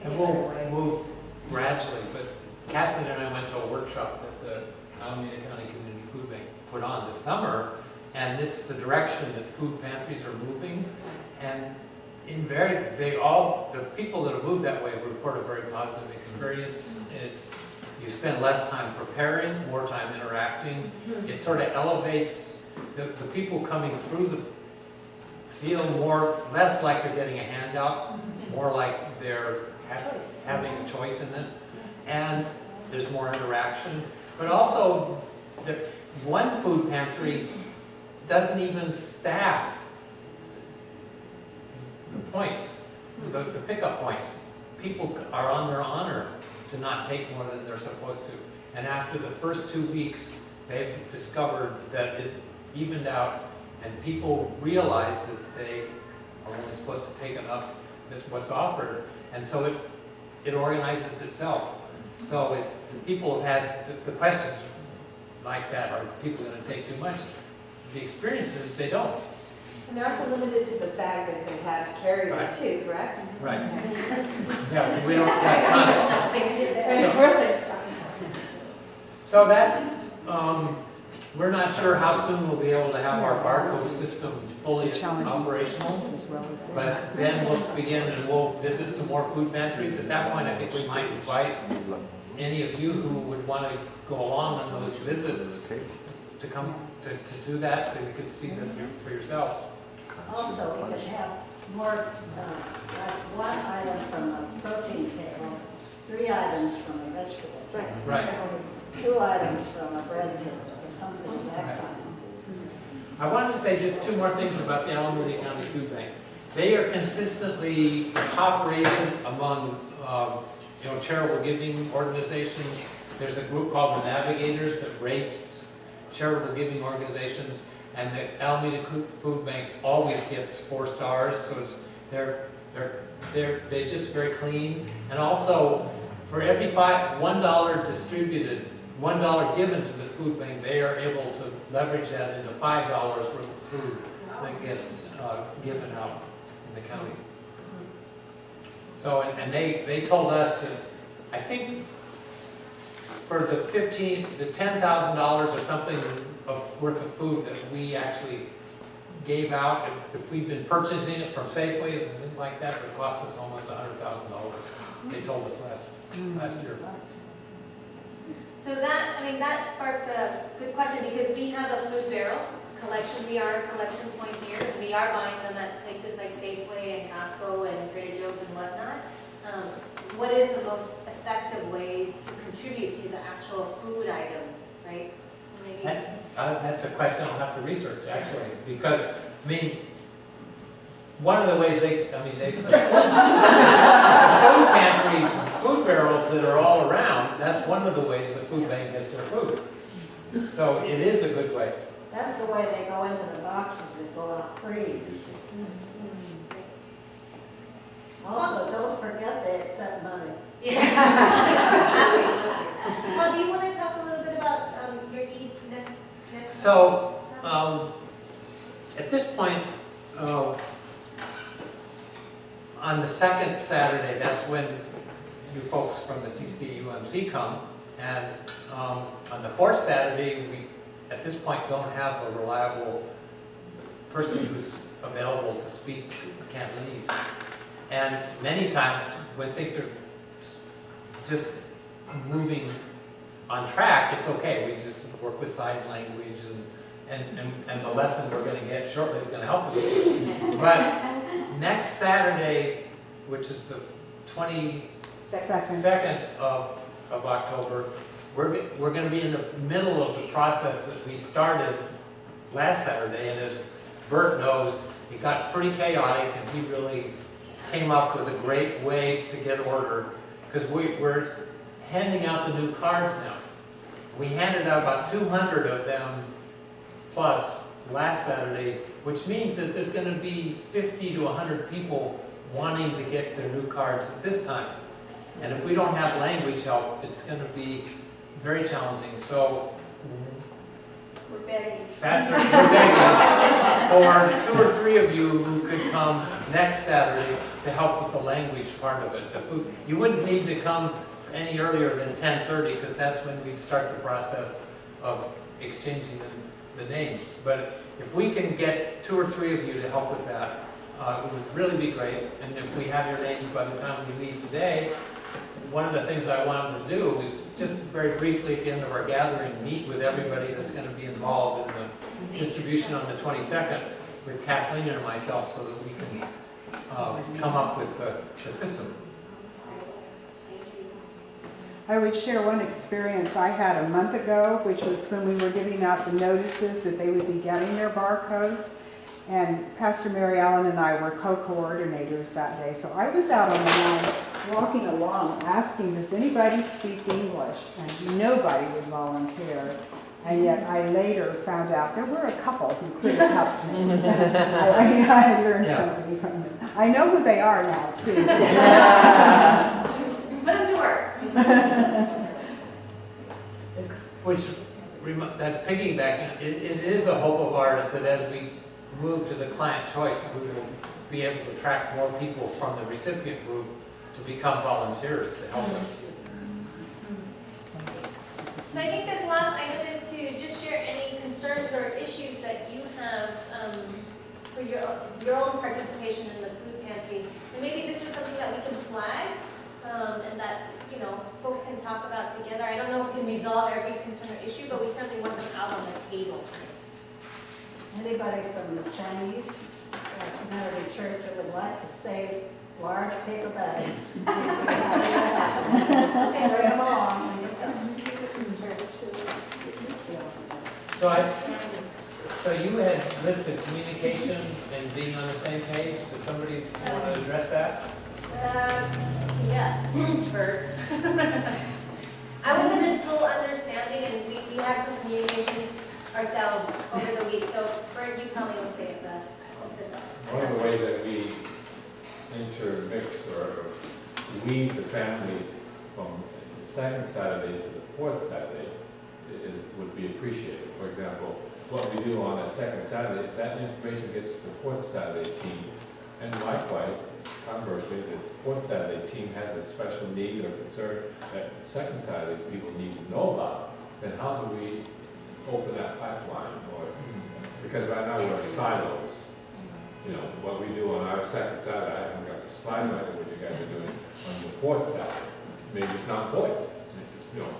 And we'll move gradually, but Kathleen and I went to a workshop that the Alameda County Community Food Bank put on this summer, and it's the direction that food pantries are moving. And invariably, the people that have moved that way report a very positive experience. You spend less time preparing, more time interacting. It sort of elevates the people coming through feel less like they're getting a handout, more like they're having a choice in it. And there's more interaction. But also, one food pantry doesn't even staff the points, the pickup points. People are on their honor to not take more than they're supposed to. And after the first 2 weeks, they've discovered that it evened out, and people realize that they are only supposed to take enough that's what's offered. And so it organizes itself. So the people have had the questions like that, are people going to take too much? The experience is they don't. And they're also limited to the bag that they have to carry Right. too, correct? Right. Yeah, we don't, that's not so that, we're not sure how soon we'll be able to have our barcode system fully operational. But then we'll begin and we'll visit some more food pantries. At that point, I think we might invite any of you who would want to go along on those visits to come to do that, so you can see them for yourselves. Also, we could have more, like 1 item from a protein table, 3 items from a vegetable table. Right. 2 items from a bread table, or something of that kind. I wanted to say just two more things about the Alameda County Food Bank. They are consistently top rated among charitable giving organizations. There's a group called the Navigators that rates charitable giving organizations, and the Alameda Food Bank always gets 4 stars. So it's they're just very clean. And also, for every $1 distributed, $1 given to the food bank, they are able to leverage that into $5 worth of food that gets given out in the county. So, and they told us that, I think, for the $10,000 or something worth of food that we actually gave out, if we've been purchasing it from Safeway and things like that, it would cost us almost $100,000. They told us last year. So that sparks a good question, because we have a food barrel collection. We are a collection point here. We are buying them at places like Safeway and Costco and Trader Joe's and whatnot. What is the most effective ways to contribute to the actual food items, right? Maybe. That's a question I'll have to research, actually, because, I mean, one of the ways the food pantry, food barrels that are all around, that's one of the ways the food bank gets their food. So it is a good way. That's the way they go into the boxes that go out free. Also, don't forget they accept money. Yeah, absolutely. Well, do you want to talk a little bit about your Eid next? So, at this point, on the second Saturday, that's when you folks from the LMUMC come, and on the fourth Saturday, we, at this point, don't have a reliable person who's available to speak Cantonese. And many times, when things are just moving on track, it's okay. We just work with sign language, and the lesson we're going to get shortly is going to help us. But next Saturday, which is the 22nd of October, we're going to be in the middle of the process that we started last Saturday. And as Bert knows, it got pretty chaotic, and he really came up with a great way to get order, because we're handing out the new cards now. We handed out about 200 of them plus last Saturday, which means that there's going to be 50 to 100 people wanting to get their new cards at this time. And if we don't have language help, it's going to be very challenging. So We're begging. Pastor, we're begging for 2 or 3 of you who could come next Saturday to help with the language part of it. The food, you wouldn't need to come any earlier than 10:30, because that's when we'd start the process of exchanging the names. But if we can get 2 or 3 of you to help with that, it would really be great. And if we have your names by the time we leave today, one of the things I wanted to do is just very briefly at the end of our gathering, meet with everybody that's going to be involved in the distribution on the 22nd with Kathleen and myself, so that we can come up with the system. I would share one experience I had a month ago, which was when we were giving out the notices that they would be getting their barcodes. And Pastor Mary Ellen and I were co-coordinators that day. So I was out on the line walking along asking, does anybody speak English? And nobody would volunteer. And yet I later found out there were a couple who could have helped me. I learned something from them. I know who they are now, too. Put them to work. Which, that piggybacking, it is a hope of ours that as we move to the client choice, we will be able to attract more people from the recipient group to become volunteers to help us. So I think this last item is to just share any concerns or issues that you have for your own participation in the food pantry. And maybe this is something that we can flag and that, folks can talk about together. I don't know if we can resolve every concern or issue, but we certainly want them out on the table. Anybody from the Chinese community church that would like to save large paper bags? Bring them along when you come. So you had listed communication and being on the same page. Does somebody want to address that? Yes, Bert. I wasn't in full understanding, and we had some communication ourselves over the week, so Bert, you probably will say it best. One of the ways that we intermix or weave the family from the second Saturday to the fourth Saturday would be appreciated. For example, what we do on a second Saturday, if that information gets to the fourth Saturday team, and likewise, conversely, the fourth Saturday team has a special need or concern that second Saturday people need to know about, then how do we open that pipeline? Or because right now we're in silos. You know, what we do on our second Saturday, I haven't got the slides like what you guys are doing on the fourth Saturday. Maybe it's not important, you know,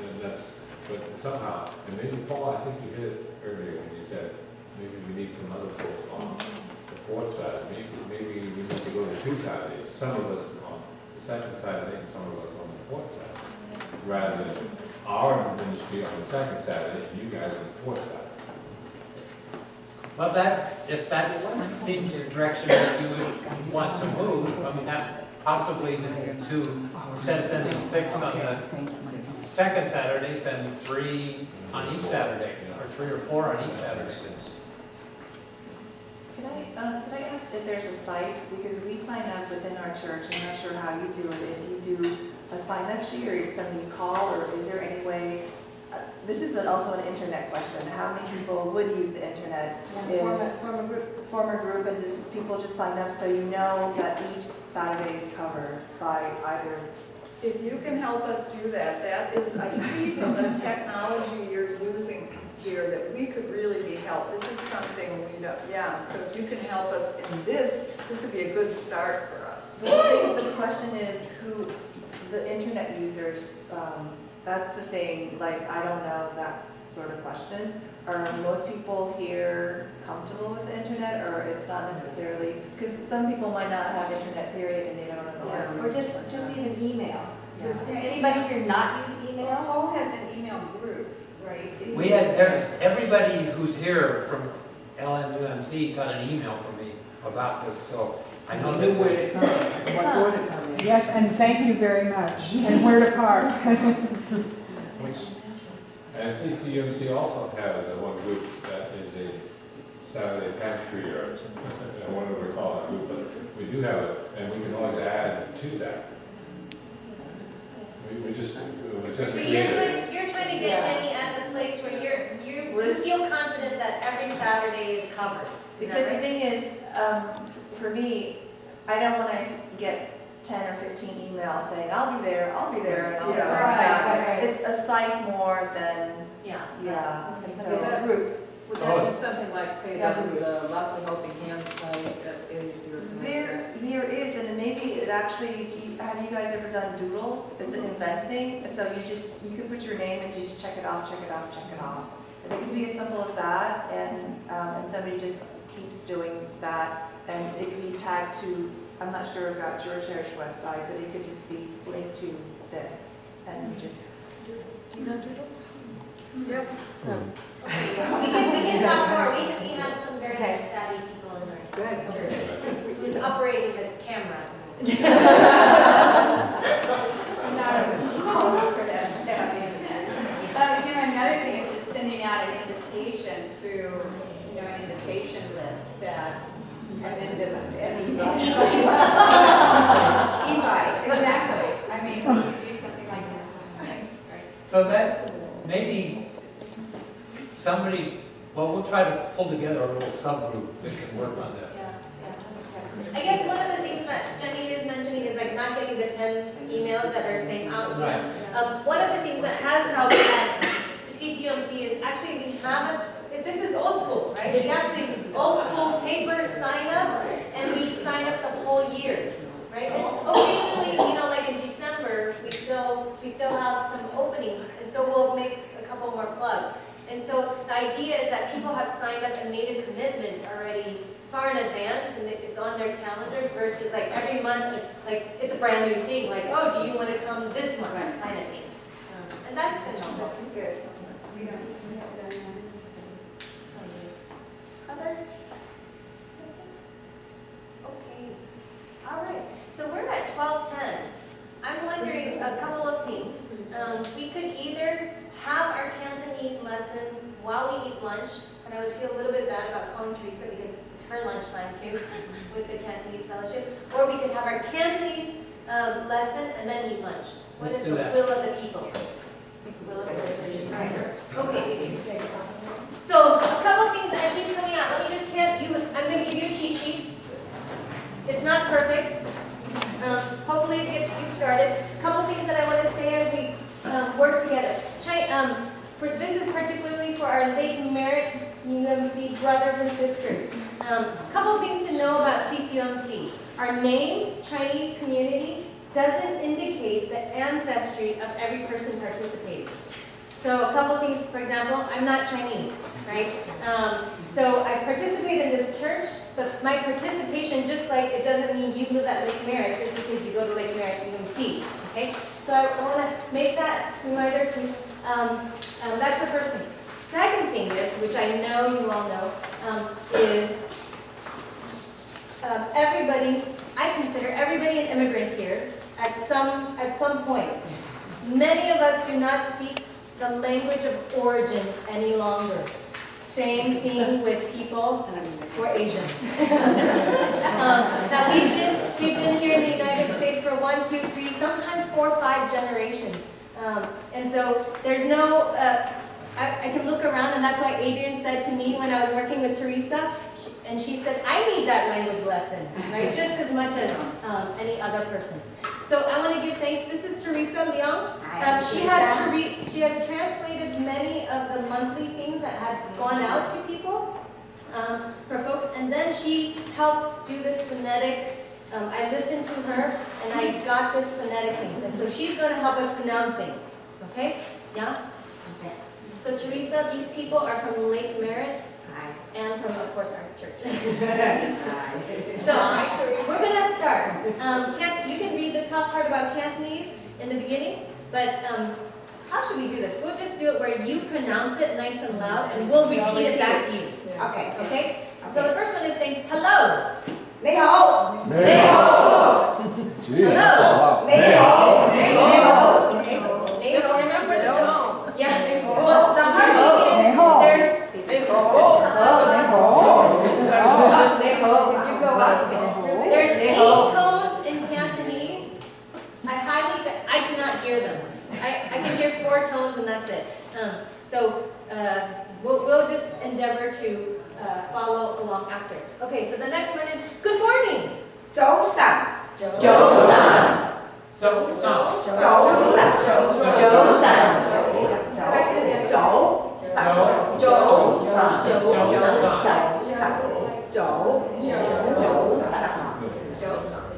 and that's, but somehow, and maybe Paul, I think you hit it earlier when you said, maybe we need some other folks on the fourth Saturday. Maybe we need to go to 2 Saturdays. Some of us on the second Saturday and some of us on the fourth Saturday. Rather than our ministry on the second Saturday and you guys on the fourth Saturday. Well, if that seems the direction that you would want to move, I mean, that possibly to instead of sending 6 on the second Saturday, send 3 on each Saturday, or 3 or 4 on each Saturday. Could I ask if there's a site, because we sign up within our church, I'm not sure how you do it, if you do a sign-up sheet or somebody you call, or is there any way, this is also an internet question, how many people would use the internet? Form a group and just people just sign up so you know that each Saturday is covered by either. If you can help us do that, that is, I see from the technology you're using here that we could really be helped. This is something we know, yeah, so if you can help us in this would be a good start for us. The question is who, the internet users, that's the thing, like, I don't know that sort of question. Are most people here comfortable with the internet, or it's not necessarily, because some people might not have internet period and they don't know the language. Or just even email. Yeah. Does anybody here not use email? Paul has an email group, right? There's everybody who's here from LMUMC got an email from me about this, so I know that where to come, what door to come in. Yes, and thank you very much. And where to park. And CCUMC also has one group that is a Saturday Pantry, or whatever we call that group, but we do have it, and we can always add to that. We just So created. you're trying to get Jenny at the place where you feel confident that every Saturday is covered. Is that Because the right? thing is, for me, I don't want to get 10 or 15 emails saying, I'll be there, and I'll be Yeah. back. Right. It's a site more than, Yeah. and Is so, that group, would Oh. that be something like, say, the Lots of Helping Hands site, if you're familiar? there is, and maybe it actually, have you guys ever done doodles? It's an event thing, and so you can put your name and you just check it off, check it off, check it off. And it can be as simple as that, and somebody just keeps doing that, and it can be tagged to, I'm not sure about George Harris' website, but it could just be linked to this, and you just, do you know doodle? Yep. We can talk more. We have some very Okay. savvy people in our Good. church who's operating the camera. I'm not a for that stuff. Another thing is just sending out an invitation through, an invitation list that, and then an invite. Invite, exactly. I mean, we could do something like that. So that, maybe somebody, well, we'll try to pull together a little subgroup that can work on this. I guess one of the things that Jenny is mentioning is like not getting the 10 emails that are saying out. Right. One of the things that has helped at CCUMC is actually we have this is old school, right? We actually old school paper sign-ups, and we sign up the whole year, right? And occasionally, like in December, we still have some openings, and so we'll make a couple more plugs. And so the idea is that people have signed up and made a commitment already far in advance, and it's on their calendars versus like every month, like it's a brand new thing, like, oh, do you want to come this month, kind of thing. And that's been helpful. Good. other? Okay. All right. So we're at 12:10. I'm wondering a couple of things. We could either have our Cantonese lesson while we eat lunch, and I would feel a little bit bad about calling Teresa because it's her lunchtime too with the Cantonese fellowship, or we could have our Cantonese lesson and then eat lunch. What Let's is do the that. will of the people? Will of the people. All right. Okay. So a couple of things as she's coming out. Let me just I'm going to give you a cheat sheet. It's not perfect. Hopefully it gets you started. A couple of things that I want to say as we work together. This is particularly for our late Merritt UMC brothers and sisters. A couple of things to know about CCUMC. Our name, Chinese community, doesn't indicate the ancestry of every person participating. So a couple of things, for example, I'm not Chinese, right? So I participate in this church, but my participation, just like it doesn't mean you live at Lake Merritt just because you go to Lake Merritt UMC, okay? So I want to make that reminder to you. That's the first thing. Second thing is, which I know you all know, is everybody, I consider everybody an immigrant here at some point. Many of us do not speak the language of origin any longer. Same thing with people who are Asian. Now we've been here in the United States for 1, 2, 3, sometimes 4 or 5 generations. And so there's no, I can look around, and that's why Adrian said to me when I was working with Teresa, and she said, I need that language lesson, right? Just as much as any other person. So I want to give thanks. This is Teresa Leong. She has translated many of the monthly things that had gone out to people for folks, and then she helped do this phonetic. I listened to her, and I got this phonetic things, and so she's going to help us pronounce things. Okay? Yeah. Okay. So Teresa, these people are from Lake Merritt. And from, of course, our church. So, we're going to start. You can read the top part about Cantonese in the beginning, but how should we do this? We'll just do it where you pronounce it nice and loud, and we'll repeat it back to you. Okay. Okay? So the first one is saying hello. Ni hao. Ni hao. Hello. Ni hao. Ni hao. Ni hao. Remember the tone. Yeah. Well, the hard thing is there's you go up. There's 8 tones in Cantonese. I cannot hear them. I can hear 4 tones and that's it. So we'll just endeavor to follow along after. Okay, so the next one is good morning. 早上. 早上. 早上. 早上.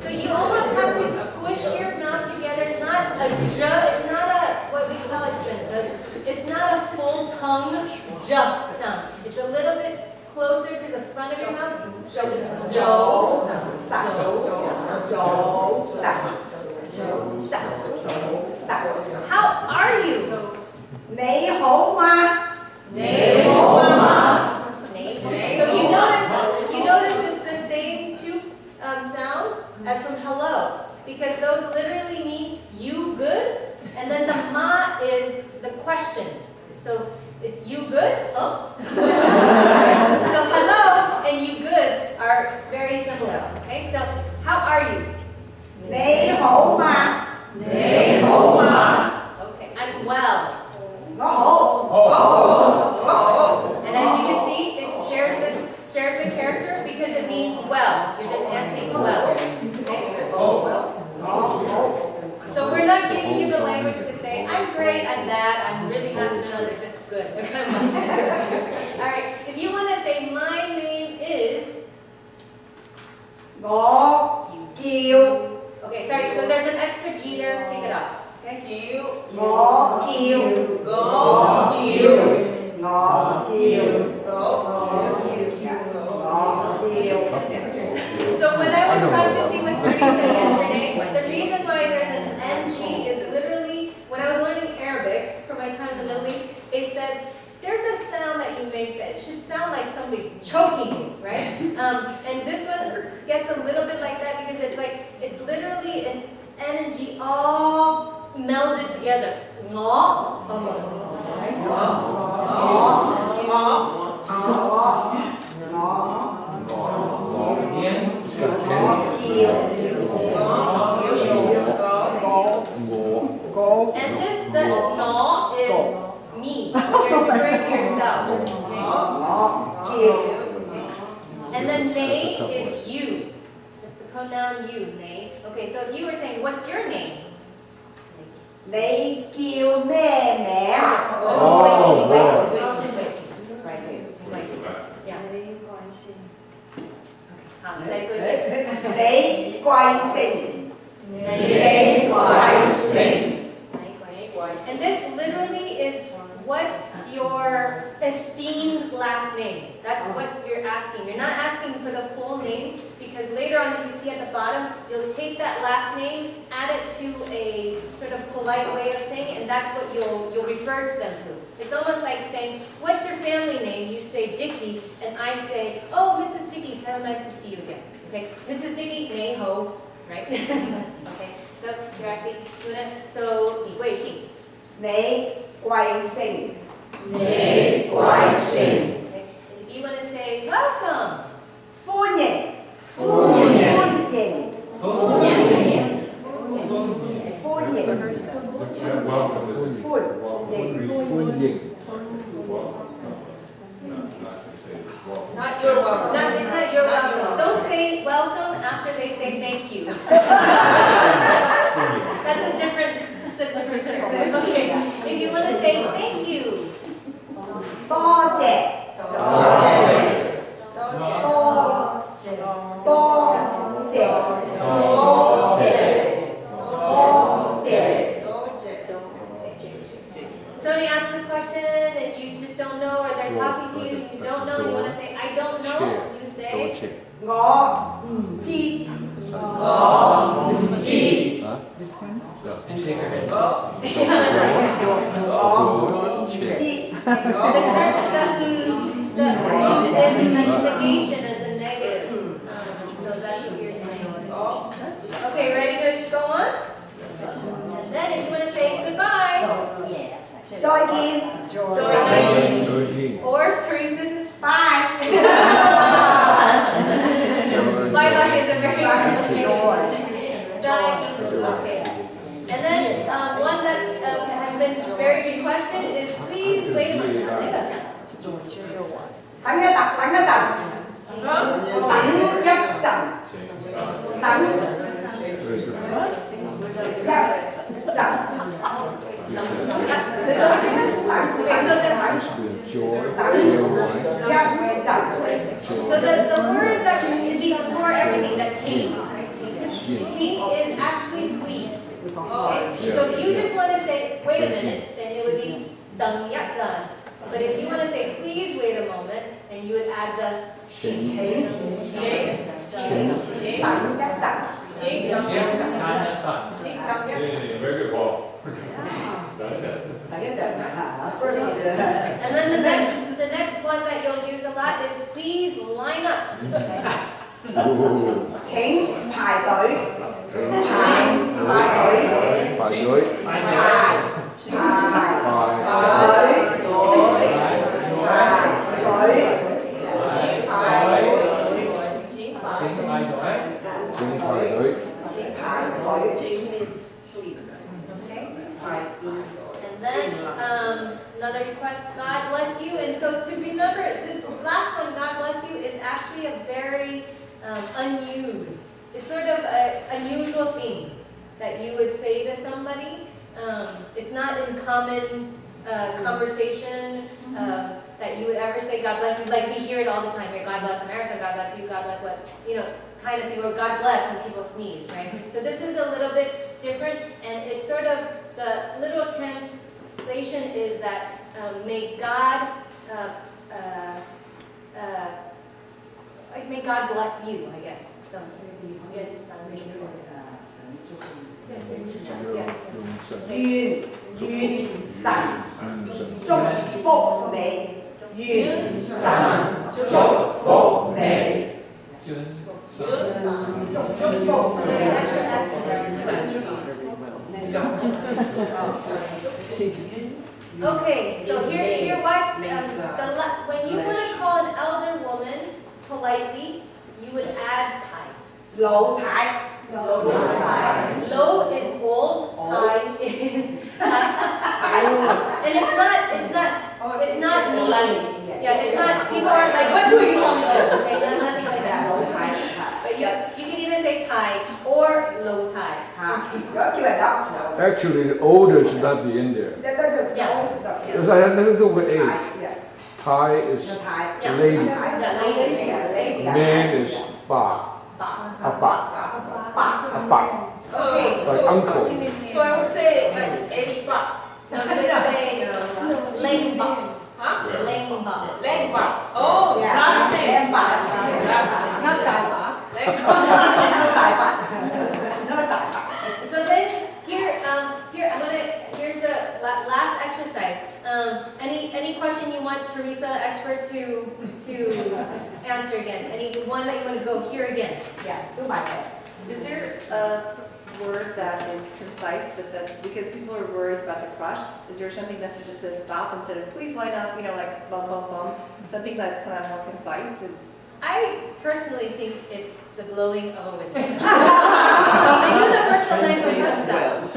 So you almost have to squish your mouth together. It's not a j, it's not a, what we call it, it's not a full tongue j sound. It's a little bit closer to the front of your mouth. How are you? 你好嗎? So you notice it's the same 2 sounds as from hello, because those literally mean you good, and then the ma is the question. So it's you good? Oh. So hello and you good are very similar. Okay, so how are you? 你好嗎? 你好嗎? Okay, I'm well. And as you can see, it shares the character because it means well. You're just answering well. Okay? So we're not giving you the language to say, I'm great, I'm bad, I'm really happy to know that it's good. All right, if you want to say, my name is... Okay, sorry, so there's an extra G there, take it off. Okay? So when I was practicing with Teresa yesterday, the reason why there's an NG is literally, when I was learning Arabic for my time in the Middle East, it said, there's a sound that you make that it should sound like somebody's choking you. together. Ngõ. And this, the ngõ is me. You're referring to yourself. Okay? And then they is you. The pronoun you, they. Okay, so if you were saying, what's your name? They kêu mẹ mẹ. Yeah. They quay sinh. They quay sinh. And this literally is, what's your esteemed last name? That's what you're asking. You're not asking for the full name, because later on, if you see at the bottom, you'll take that last name, add it to a sort of polite way of saying it, and that's what you'll refer to them to. It's almost like saying, what's your family name? You say Dickey, and I say, oh, Mrs. Dickey, so nice to see you again. Okay, Mrs. Dickey, nei ho, right? Okay, so you're asking, so 李贵姓. They quay sinh. They quay sinh. Okay, and if you want to say welcome. Phu nhân. Phu nhân. Phu nhân. Phu nhân. Welcome is Not your welcome. It's not your welcome. Don't say welcome after they say thank you. That's a different one. Okay. If you want to say thank you. To chè. Somebody asks a question and you just don't know, or they're talking to you and you don't know, and you want to say, I don't know, you say, Ngõ chi. Chi. This one? And shake your head. There's a negation as a negative. So that's what you're saying. Okay, ready to go on? And then if you want to say goodbye. Joy Kim. Or Teresa's Bye. Bye-bye is a very okay. And then one that has been very requested is please wait a minute. Tặng nhất chậm. Tặng nhất chậm. Tặng So the word that is before everything, that chi, chi is actually please. Okay? So if you just want to say, wait a minute, then it would be dang yak dan. But if you want to say, please wait a moment, then you would add the chi. very good, Paul. And then the next one that you'll use a lot is please line up. Chính排隊. And then another request, God bless you. And so to remember, this last one, God bless you, is actually a very unused. It's sort of an unusual thing that you would say to somebody. It's not in common conversation that you would ever say God bless you. Like we hear it all the time here, God bless America, God bless you, God bless what, kind of thing, or God bless when people sneeze, right? So this is a little bit different, and it's sort of, the literal translation is that may God bless you, I guess. So Duyên sẵn chúc phúc nệ. Duyên sẵn chúc phúc nệ. Okay, so here watch, when you want to call an elder woman politely, you would add Thai. Low Thai. Low is old, Thai is and it's not mean. Yeah, it's not, people aren't like, what do you call me? Okay, nothing like that. But you can either say Thai or low Thai. Actually, older should not be in there. Yeah. Because I have nothing to do with age. Thai is Yeah. lady. Yeah, lady. Man is ba. Ba. A ba. So, Like uncle. so I would say like 80 baht. No, you would say leng ba. Huh? Leng ba. Leg baht. Oh, last name. Last name. Not that Leg So then here here's the last exercise. Any question you want Teresa, expert, to answer again? Any one that you want to go here again? Yeah, do my best. Is there a word that is concise, but that's because people are worried about the crush? Is there something that just says stop instead of please line up, like bum, bum, bum? Something that's kind of more concise? I personally think it's the blowing of a whistle. The universal language of stuff.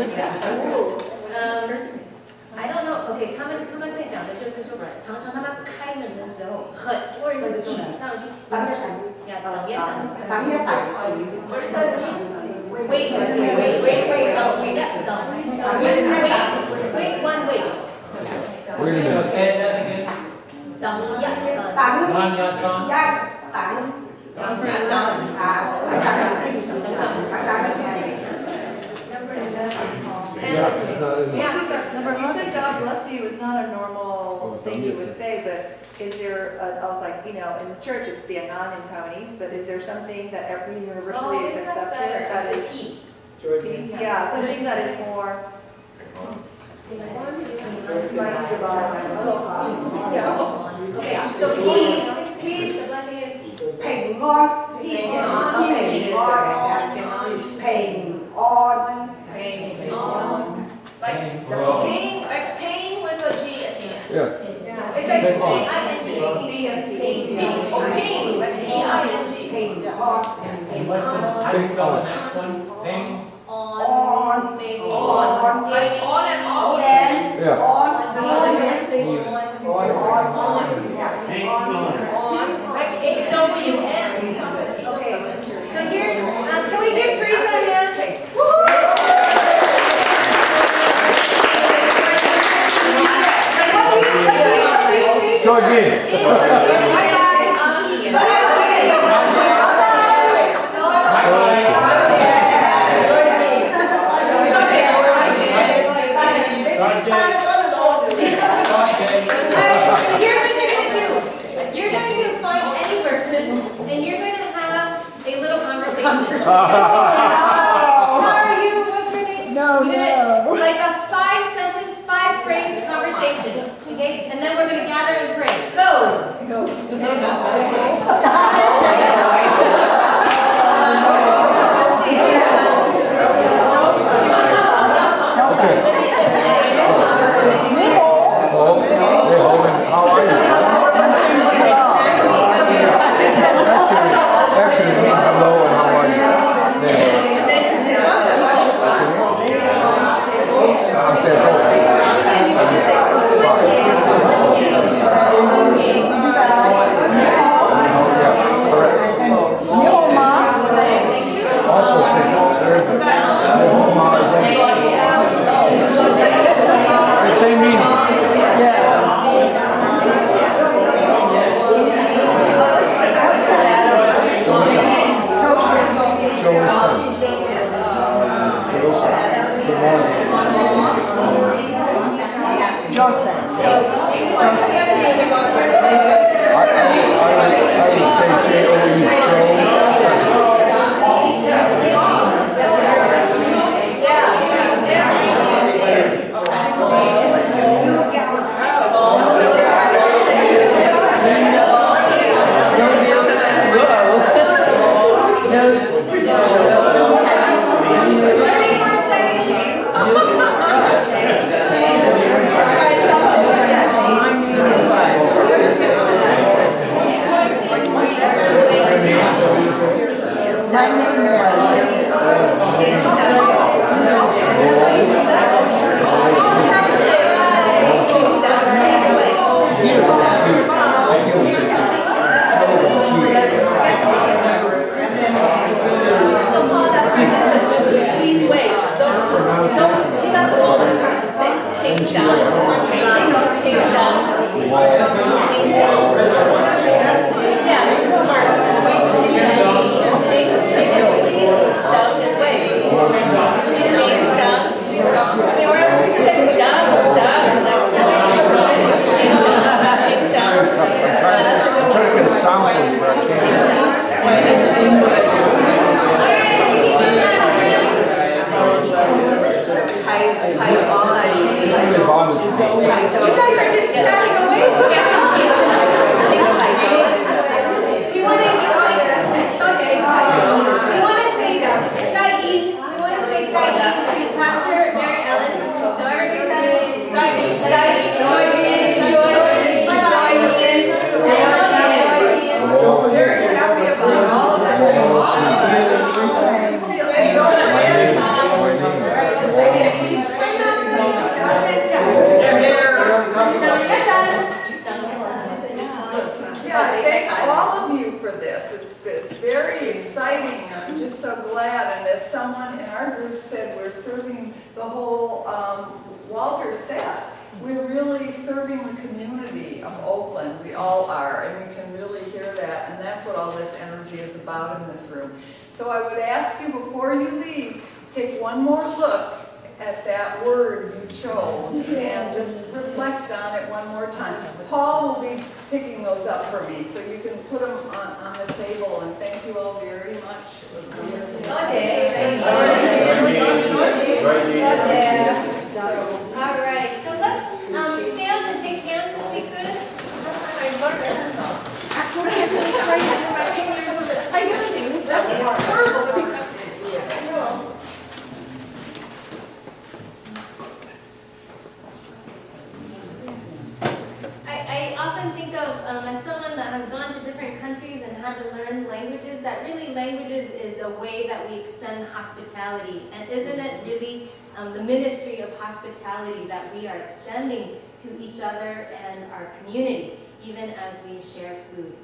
I don't know. OK， 他们在讲的就是说，常常他们开门的时候，很多人就挤上去，等一等。Wait, one wait. Wait a minute. Say that again. It's not in there. You said God bless you is not a normal thing you would say, but is there, I was like, in the church it's Biangan in Taiwanese, but is there something that every universally is accepted that is peace? Peace, yeah, something that is more. Okay, so peace, the blessing is 平安，平安，平安。like pain with a G at the end. Yeah. it's like P-I-N-G. Oh, pain, like P-I-N-G. And what's how do you spell the next one? Ping. On, maybe. On, like on and off. Yeah. Ping on. Like A-W-N, something. Okay, so here's, can we give Teresa a hand? Georgine. How are you? What's your name? No, You're gonna, like a 5-sentence, 5-phrase conversation. Okay? And then we're gonna gather and pray. Go! How are you? Actually, it means hello and how are you? I said hello. so you guys are just chatting away. We want to give we want to say Zaidi. We want to say Zaidi to Pastor Mary Ellen. So everybody says Zaidi, Zaidi, We're very happy about all of this. Yeah, thank all of you for this. It's very exciting. I'm just so glad. And as someone in our group said, we're serving the whole, Walter said, we're really serving the community of Oakland. We all are, and we can really hear that. And that's what all this energy is about in this room. So I would ask you before you leave, take one more look at that word you chose and just reflect on it one more time. Paul will be picking those up for me, so you can put them on the table. And thank you all very much. It was wonderful. All right, so let's stand and take hands if we could. I often think of as someone that has gone to different countries and had to learn languages, that really languages is a way that we extend hospitality. And isn't it really the ministry of hospitality that we are extending to each other and our community, even as we share food?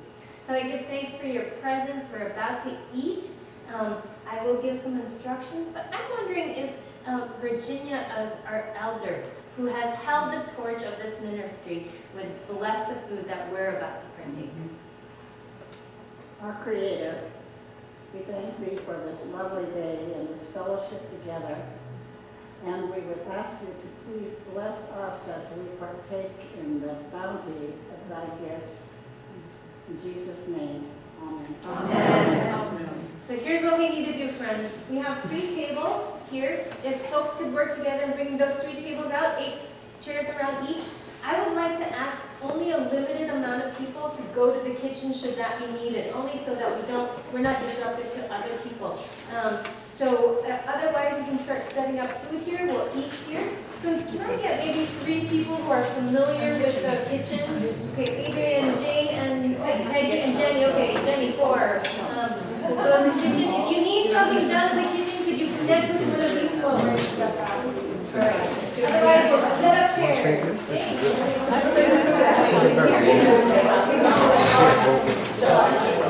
So I give thanks for your presence. We're about to eat. I will give some instructions, but I'm wondering if Virginia, as our elder, who has held the torch of this ministry, would bless the food that we're about to partake. Our Creator, we thank Thee for this lovely day and this fellowship together. And we would ask You to please bless us as we partake in the bounty of Thy gifts. In Jesus' name, amen. Amen. So here's what we need to do, friends. We have 3 tables here. If folks could work together and bring those 3 tables out, 8 chairs around each. I would like to ask only a limited amount of people to go to the kitchen should that be needed, only so that we're not disruptive to other people. Otherwise we can start setting up food here. We'll eat here. So can I get maybe 3 people who are familiar with the kitchen? Okay, Adrian, Jane, and Peggy and Jenny. Okay, Jenny, 4. We'll go to the kitchen. If you need something done in the kitchen, could you connect with one of these folks? Otherwise, we'll set up chairs. Jane.